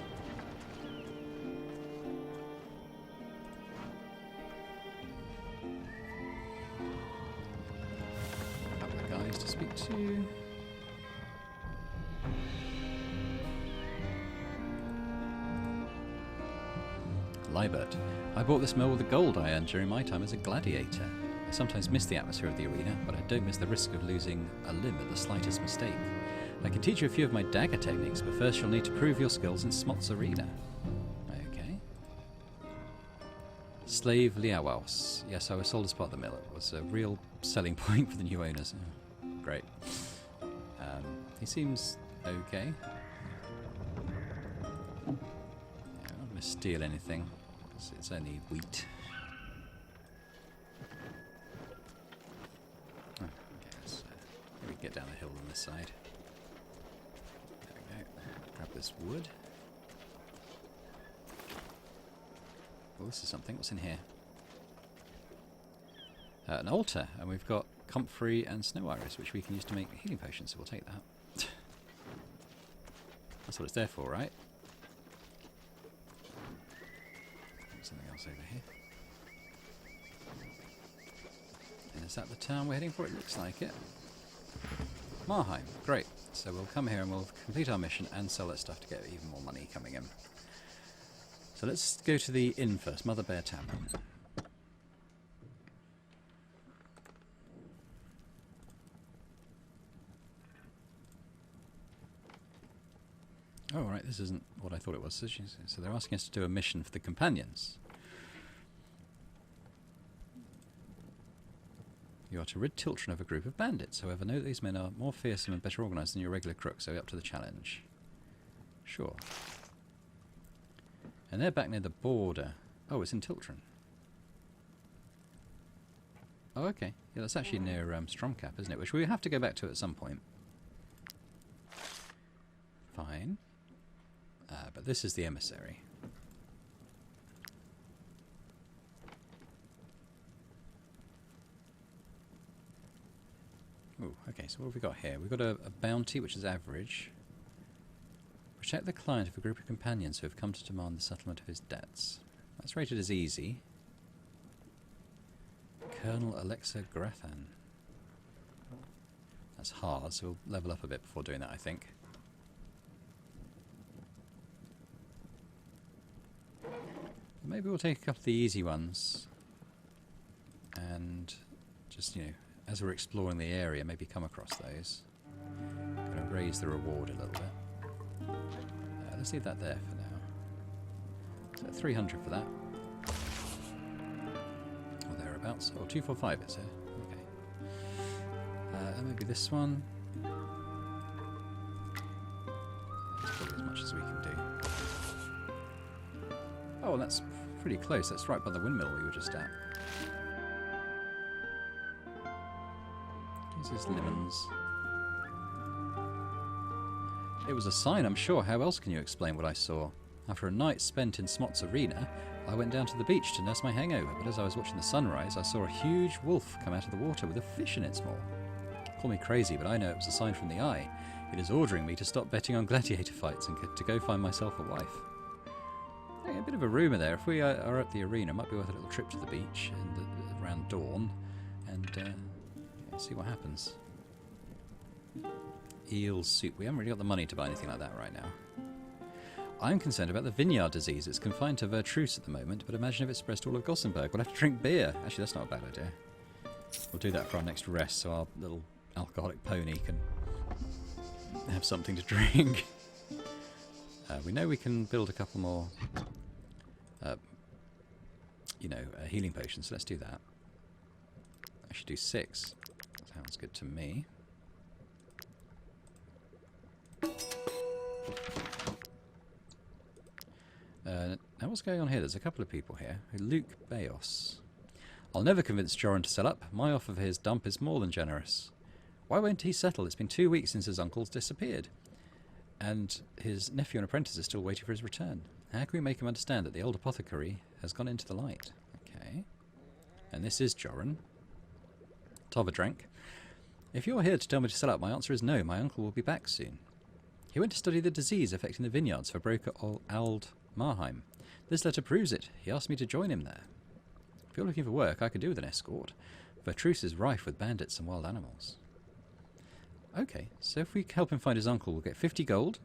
Speaker 1: To speak to. Libert. I bought this mill with the gold I earned during my time as a gladiator. I sometimes miss the atmosphere of the arena, but I don't miss the risk of losing a limb at the slightest mistake. I can teach you a few of my dagger techniques, but first you'll need to prove your skills in Smot's arena. Okay. Slave Liawaus. Yes, I was sold as part of the mill. It was a real selling point for the new owners. Great. He seems okay. Yeah, I'm not going to steal anything. It's only wheat. Oh, okay, let's maybe get down the hill on this side. There we go. Grab this wood. Oh, this is something. What's in here? An altar, and we've got comfrey and snow iris, which we can use to make healing potions, so we'll take that. That's what it's there for, right? Something else over here. And is that the town we're heading for? It looks like it. Marheim, great. So we'll come here and we'll complete our mission and sell that stuff to get even more money coming in. So let's go to the inn first, Mother Bear Tavern. Oh, right, this isn't what I thought it was. So they're asking us to do a mission for the companions. You are to rid Tiltren of a group of bandits. However, know that these men are more fearsome and better organised than your regular crooks, so up to the challenge. Sure. And they're back near the border. Oh, it's in Tiltren. Oh, okay. Yeah, that's actually near Stromkapp, isn't it? Which we have to go back to at some point. Fine. But this is the emissary. Ooh, okay, so what have we got here? We've got a bounty, which is average. Protect the client of a group of companions who have come to demand the settlement of his debts. That's rated as easy. Colonel Alexa Grathan. That's hard, so we'll level up a bit before doing that, I think. Maybe we'll take a couple of the easy ones and just, you know, as we're exploring the area, maybe come across those. Going to raise the reward a little bit. Let's leave that there for now. So 300 for that. Or thereabouts. Or 245 it's here. Okay. Maybe this one. That's probably as much as we can do. Oh, that's pretty close. That's right by the windmill we were just at. This is lemons. It was a sign, I'm sure. How else can you explain what I saw? After a night spent in Smot's arena, I went down to the beach to nurse my hangover, but as I was watching the sunrise, I saw a huge wolf come out of the water with a fish in its maw. Call me crazy, but I know it was a sign from the eye. It is ordering me to stop betting on gladiator fights and to go find myself a wife. Hey, a bit of a rumour there. If we are at the arena, it might be worth a little trip to the beach around dawn and see what happens. eel soup. We haven't really got the money to buy anything like that right now. I'm concerned about the vineyard disease. It's confined to Wartales at the moment, but imagine if it spreads to all of Gothenburg. We'll have to drink beer. Actually, that's not a bad idea. We'll do that for our next rest, so our little alcoholic pony can have something to drink. We know we can build a couple more, healing potions, so let's do that. I should do 6. Sounds good to me. Now what's going on here? There's a couple of people here. Luke Bayos. I'll never convince Joran to sell up. My offer for his dump is more than generous. Why won't he settle? It's been 2 weeks since his uncle's disappeared. And his nephew and apprentice is still waiting for his return. How can we make him understand that the old apothecary has gone into the light? Okay. And this is Joran. Tova drank. If you're here to tell me to sell up, my answer is no. My uncle will be back soon. He went to study the disease affecting the vineyards for broker Ald Marheim. This letter proves it. He asked me to join him there. If you're looking for work, I could do with an escort. Wartales is rife with bandits and wild animals. Okay, so if we help him find his uncle, we'll get 50 gold,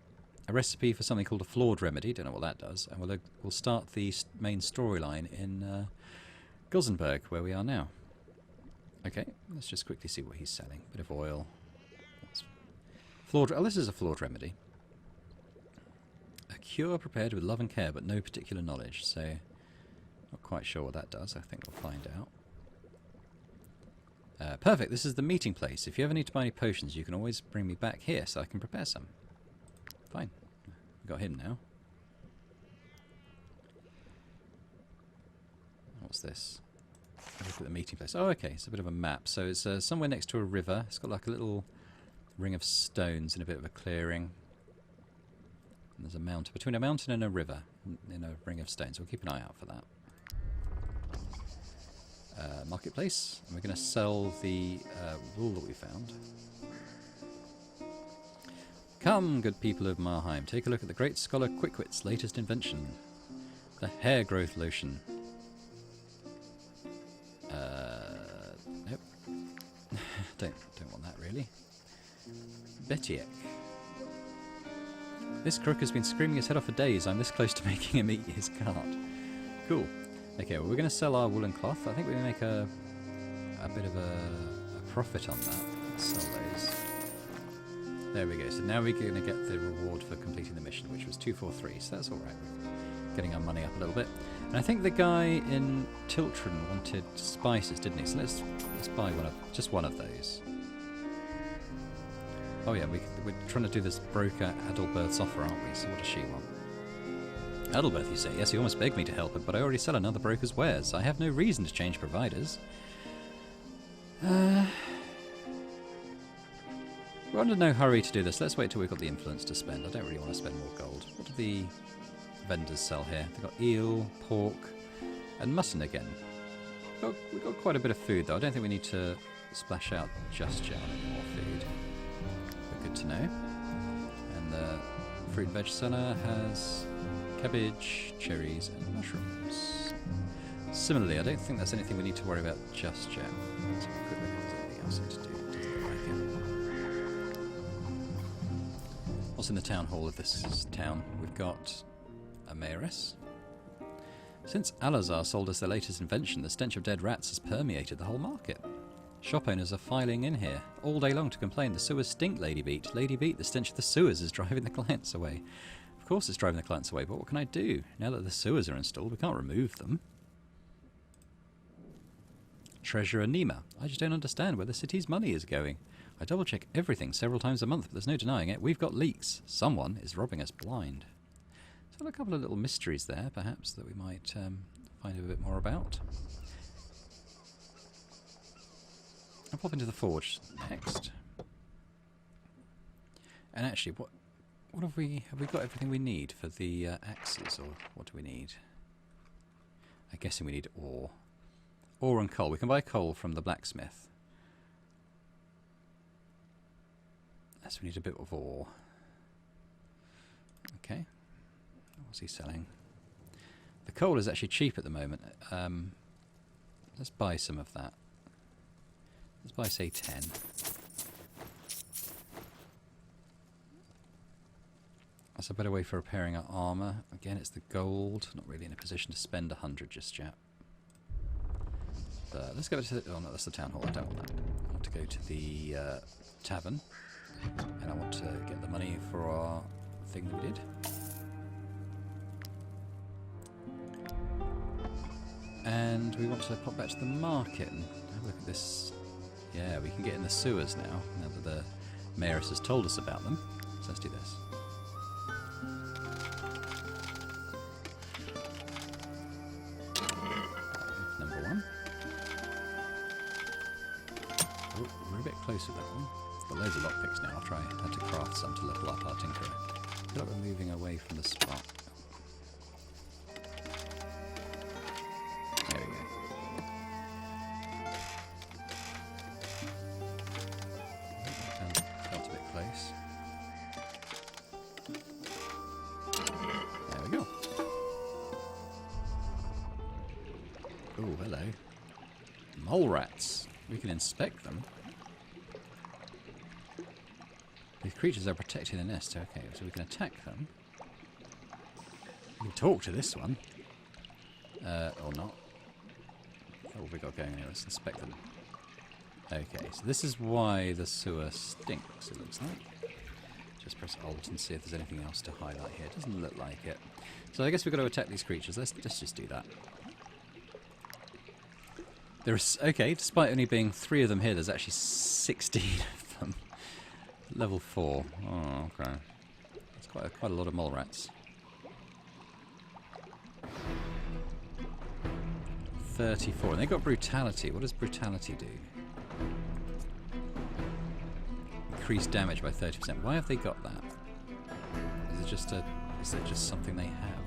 Speaker 1: a recipe for something called a flawed remedy, don't know what that does, and we'll start the main storyline in Gothenburg, where we are now. Okay, let's just quickly see what he's selling. Bit of oil. Oh, this is a flawed remedy. A cure prepared with love and care, but no particular knowledge, so not quite sure what that does. I think we'll find out. Perfect, this is the meeting place. If you ever need to buy any potions, you can always bring me back here so I can prepare some. Fine. We've got him now. What's this? Look at the meeting place. Oh, okay, it's a bit of a map. So it's somewhere next to a river. It's got like a little ring of stones in a bit of a clearing. And there's a mountain. Between a mountain and a river in a ring of stones. We'll keep an eye out for that. Marketplace, and we're going to sell the wool that we found. Come, good people of Marheim, take a look at the great scholar Quickwit's latest invention, the hair growth lotion. Nope. don't want that really. Betiek. This crook has been screaming his head off for days. I'm this close to making him eat his cart. Cool. Okay, well, we're going to sell our woolen cloth. I think we make a bit of a profit on that. Let's sell those. There we go. So now we're going to get the reward for completing the mission, which was 243. So that's all right. We're getting our money up a little bit. And I think the guy in Tiltren wanted spices, didn't he? So let's buy just one of those. Oh yeah, we're trying to do this broker Adalberth's offer, aren't we? So what does she want? Adalberth, you say? Yes, he almost begged me to help her, but I already sell another broker's wares. I have no reason to change providers. We're under no hurry to do this. Let's wait till we've got the influence to spend. I don't really want to spend more gold. What do the vendors sell here? They've got eel, pork, and mutton again. We've got quite a bit of food, though. I don't think we need to splash out just yet on any more food. But good to know. And the fruit and veg seller has cabbage, cherries, and mushrooms. Similarly, I don't think there's anything we need to worry about just yet. Let's have a quick look if there's anything else to do. Doesn't look like it. What's in the town hall of this town? We've got a mayoress. Since Alazar sold us their latest invention, the stench of dead rats has permeated the whole market. Shop owners are filing in here all day long to complain the sewers stink, Lady Beat. Lady Beat, the stench of the sewers is driving the clients away. Of course it's driving the clients away, but what can I do? Now that the sewers are installed, we can't remove them. Treasurer Nima. I just don't understand where the city's money is going. I double-check everything several times a month, but there's no denying it. We've got leaks. Someone is robbing us blind. So a couple of little mysteries there, perhaps, that we might find a bit more about. I'll pop into the forge next. And actually, what have we got everything we need for the axes, or what do we need? I'm guessing we need ore. Ore and coal. We can buy coal from the blacksmith. Yes, we need a bit of ore. Okay. What's he selling? The coal is actually cheap at the moment. Let's buy some of that. Let's buy, say, 10. That's a better way for repairing our armour. Again, it's the gold. Not really in a position to spend 100 just yet. But let's go to the... Oh no, that's the town hall. I don't want that. I want to go to the tavern. And I want to get the money for our thing that we did. And we want to pop back to the market and have a look at this. Yeah, we can get in the sewers now that the mayoress has told us about them. So let's do this. Number one. Oh, we're a bit close with that one. We've got loads of lockpicks now. I'll try how to craft some to level up our tinkerer. I feel like we're moving away from the spot. There we go. Felt a bit close. There we go. Oh, hello. Mole rats. We can inspect them. These creatures are protecting the nest. Okay, so we can attack them. We can talk to this one. Or not. What have we got going here? Let's inspect them. Okay, so this is why the sewer stinks, it looks like. Just press Alt and see if there's anything else to highlight here. It doesn't look like it. So I guess we've got to attack these creatures. Let's just do that. There's, okay, despite only being 3 of them here, there's actually 16 of them. Level 4. Oh, okay. That's quite a lot of mole rats. 34. And they got brutality. What does brutality do? Increased damage by 30%. Why have they got that? Is it just something they have?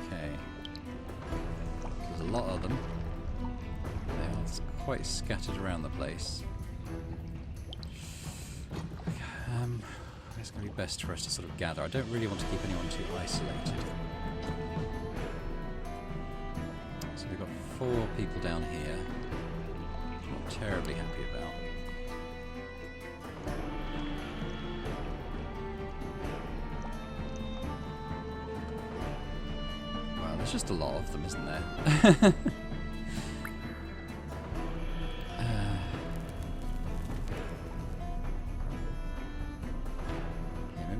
Speaker 1: Okay. There's a lot of them. They are quite scattered around the place. It's going to be best for us to sort of gather. I don't really want to keep anyone too isolated. So we've got 4 people down here. Not terribly happy about. Wow, there's just a lot of them, isn't there?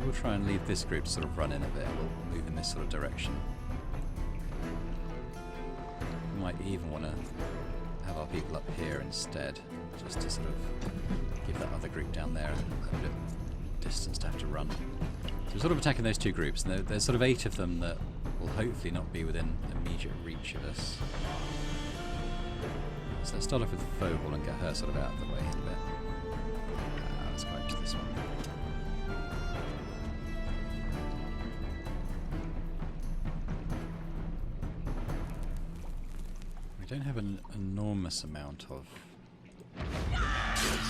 Speaker 1: We'll try and leave this group to sort of run in a bit. We'll move in this sort of direction. We might even want to have our people up here instead, just to sort of give that other group down there a bit of distance to have to run. So we're sort of attacking those 2 groups, and there's sort of 8 of them that will hopefully not be within immediate reach of us. So let's start off with Vogel and get her sort of out of the way a bit. Let's go into this one. We don't have an enormous amount of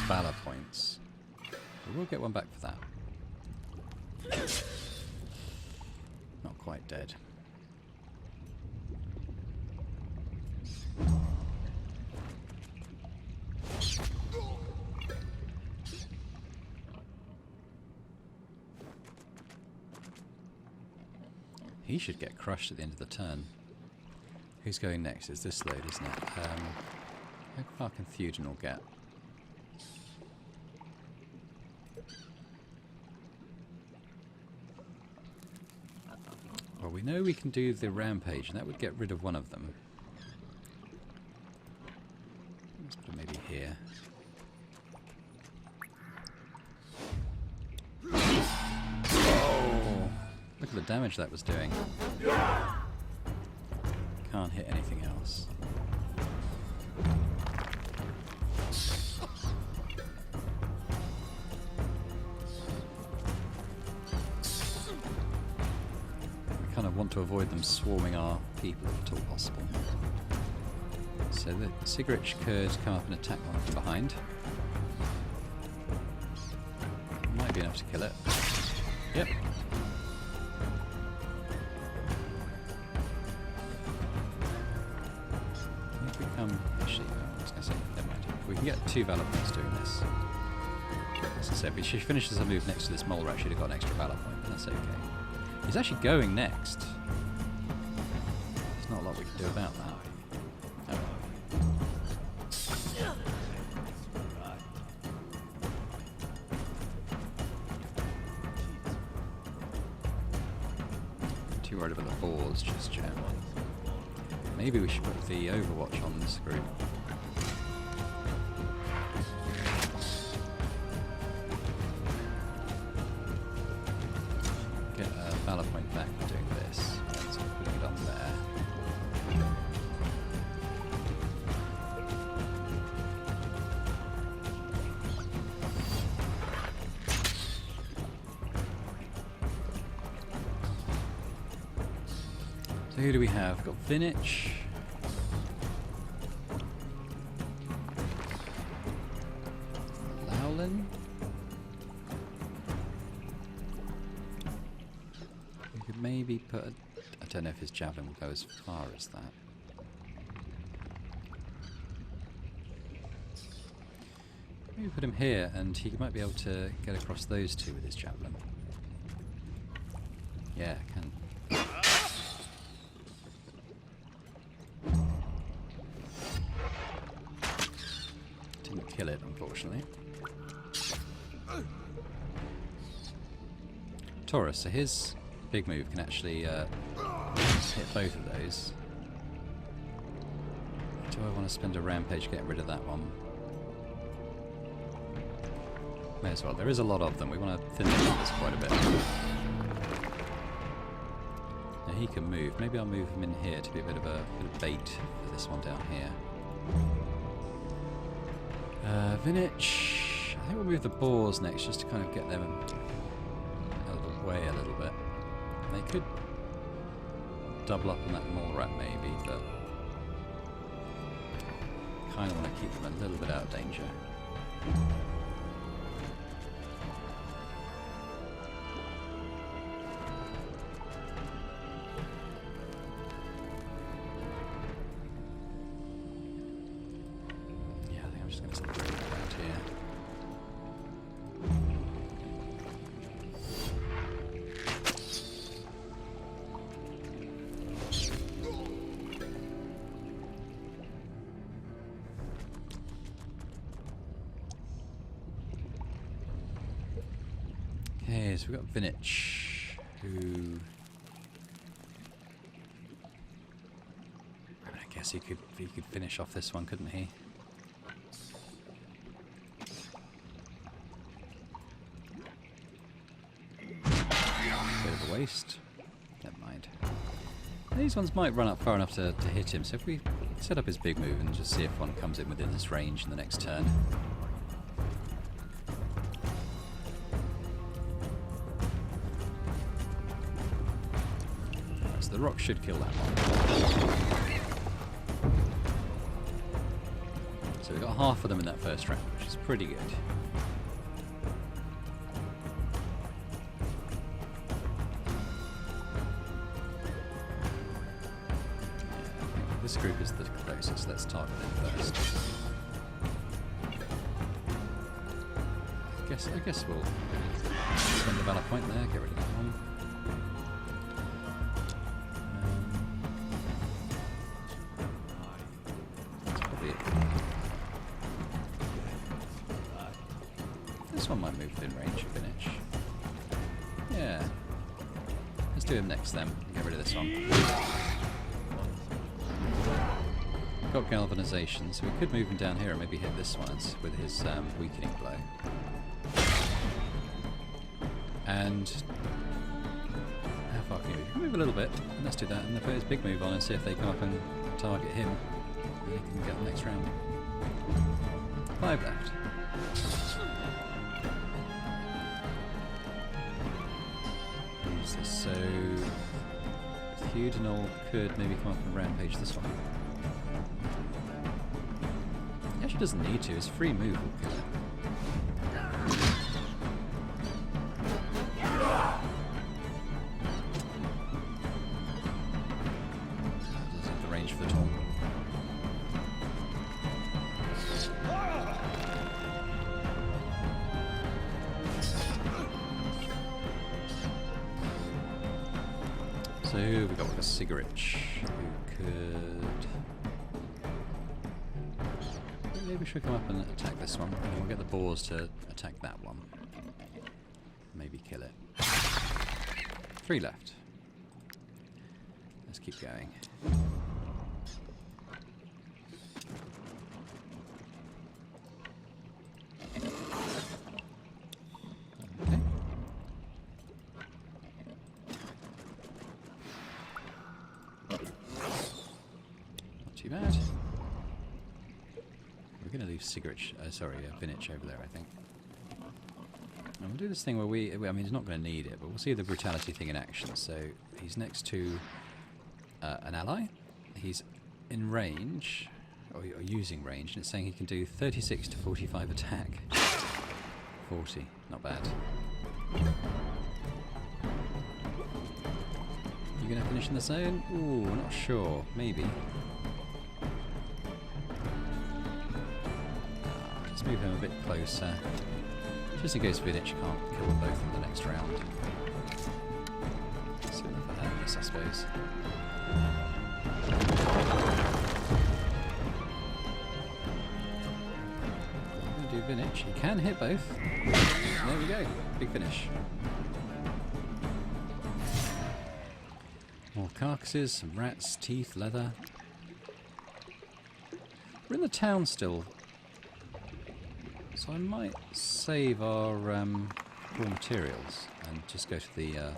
Speaker 1: valor points, but we'll get one back for that. Not quite dead. He should get crushed at the end of the turn. Who's going next? It's this load, isn't it? How far can Theodenal get? Well, we know we can do the rampage, and that would get rid of one of them. Let's put it maybe here. Oh! Look at the damage that was doing. Can't hit anything else. We kind of want to avoid them swarming our people if at all possible. So the Sigrich could come up and attack one from behind. Might be enough to kill it. Yep. Actually, I was going to say, never mind. If we can get 2 valor points doing this, let's So if she finishes her move next to this mole rat, she'd have got an extra valor point, but that's okay. He's actually going next. There's not a lot we can do about that. Oh well. Too worried about the boars just yet. Maybe we should put the Overwatch on this group. Get a valor point back for doing this. So putting it on there. So who do we have? We've got Vinich. Lowlin. We could maybe put a, I don't know if his javelin will go as far as that. Maybe put him here and he might be able to get across those two with his javelin. Yeah, can. Didn't kill it, unfortunately. Taurus, so his big move can actually hit both of those. Do I want to spend a rampage getting rid of that one? May as well. There is a lot of them. We want to thin this quite a bit. Now he can move. Maybe I'll move him in here to be a bit of bait for this one down here. Vinich. I think we'll move the boars next just to kind of get them out of the way a little bit. They could double up on that mole rat maybe, but kind of want to keep them a little bit out of danger. Yeah, I think I'm just going to stick around here. Okay, so we've got Vinich, who... I guess he could finish off this one, couldn't he? Bit of a waste. Never mind. These ones might run up far enough to hit him, so if we set up his big move and just see if one comes in within this range in the next turn. So the rock should kill that one. So we got half of them in that first round, which is pretty good. This group is the closest. Let's target them first. I guess we'll spend the valor point there. Get rid of that one. That's probably it. This one might move within range of Vinich. Yeah. Let's do him next then. Get rid of this one. Got galvanization, so we could move him down here and maybe hit this one with his weakening blow. And how far can he move? He can move a little bit. And let's do that. And then put his big move on and see if they come up and target him. And he can get the next round. 5 left. Who's this? So Theudinal could maybe come up and rampage this one. He actually doesn't need to. His free move will kill him. Doesn't have the range for the taunt. So who have we got? We've got Cigarette, who could... Maybe we should come up and attack this one, and then we'll get the boars to attack that one. Maybe kill it. 3 left. Let's keep going. Okay. Not too bad. We're going to leave Vinich over there, I think. And we'll do this thing where I mean, he's not going to need it, but we'll see the brutality thing in action. So he's next to an ally. He's in range, or using range, and it's saying he can do 36 to 45 attack. 40, not bad. You going to finish in the zone? Ooh, not sure. Maybe. Let's move him a bit closer. Just in case Vinich can't kill them both in the next round. So enough for that, yes, I suppose. I'm going to do Vinich. He can hit both. There we go. Big finish. More carcasses, some rats, teeth, leather. We're in the town still. So I might save our raw materials and just go to the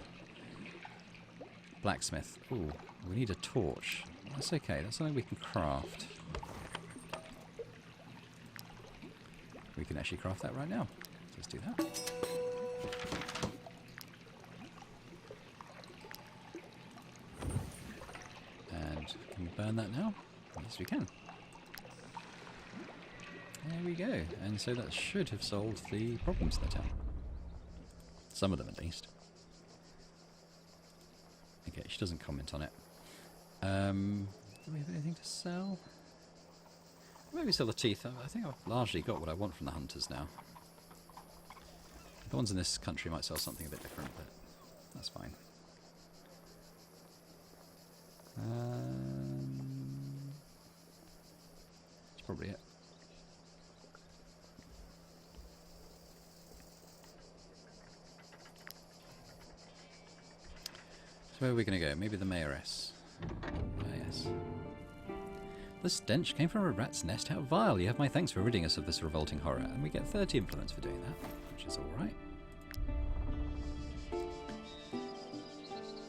Speaker 1: blacksmith. Ooh, we need a torch. That's okay, that's something we can craft. We can actually craft that right now. Let's do that. And can we burn that now? Yes, we can. There we go, and so that should have solved the problems in the town. Some of them, at least. Okay, she doesn't comment on it. Do we have anything to sell? Maybe sell the teeth. I think I've largely got what I want from the hunters now. The ones in this country might sell something a bit different, but that's fine. That's probably it. Where are we going to go? Maybe the mayoress. Ah, yes. The stench came from a rat's nest. How vile. You have my thanks for ridding us of this revolting horror. And we get 30 influence for doing that, which is alright.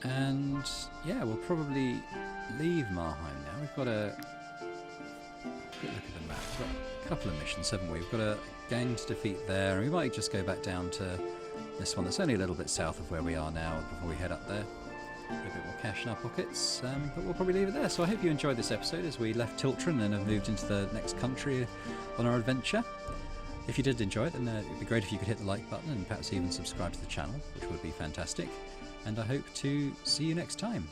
Speaker 1: And yeah, we'll probably leave Marheim now. We've got a... Quick look at the map. We've got a couple of missions, haven't we? We've got a gang to defeat there. And we might just go back down to this one that's only a little bit south of where we are now before we head up there. A bit more cash in our pockets, but we'll probably leave it there. So I hope you enjoyed this episode as we left Tiltren and have moved into the next country on our adventure. If you did enjoy it, then it would be great if you could hit the like button and perhaps even subscribe to the channel, which would be fantastic. And I hope to see you next time.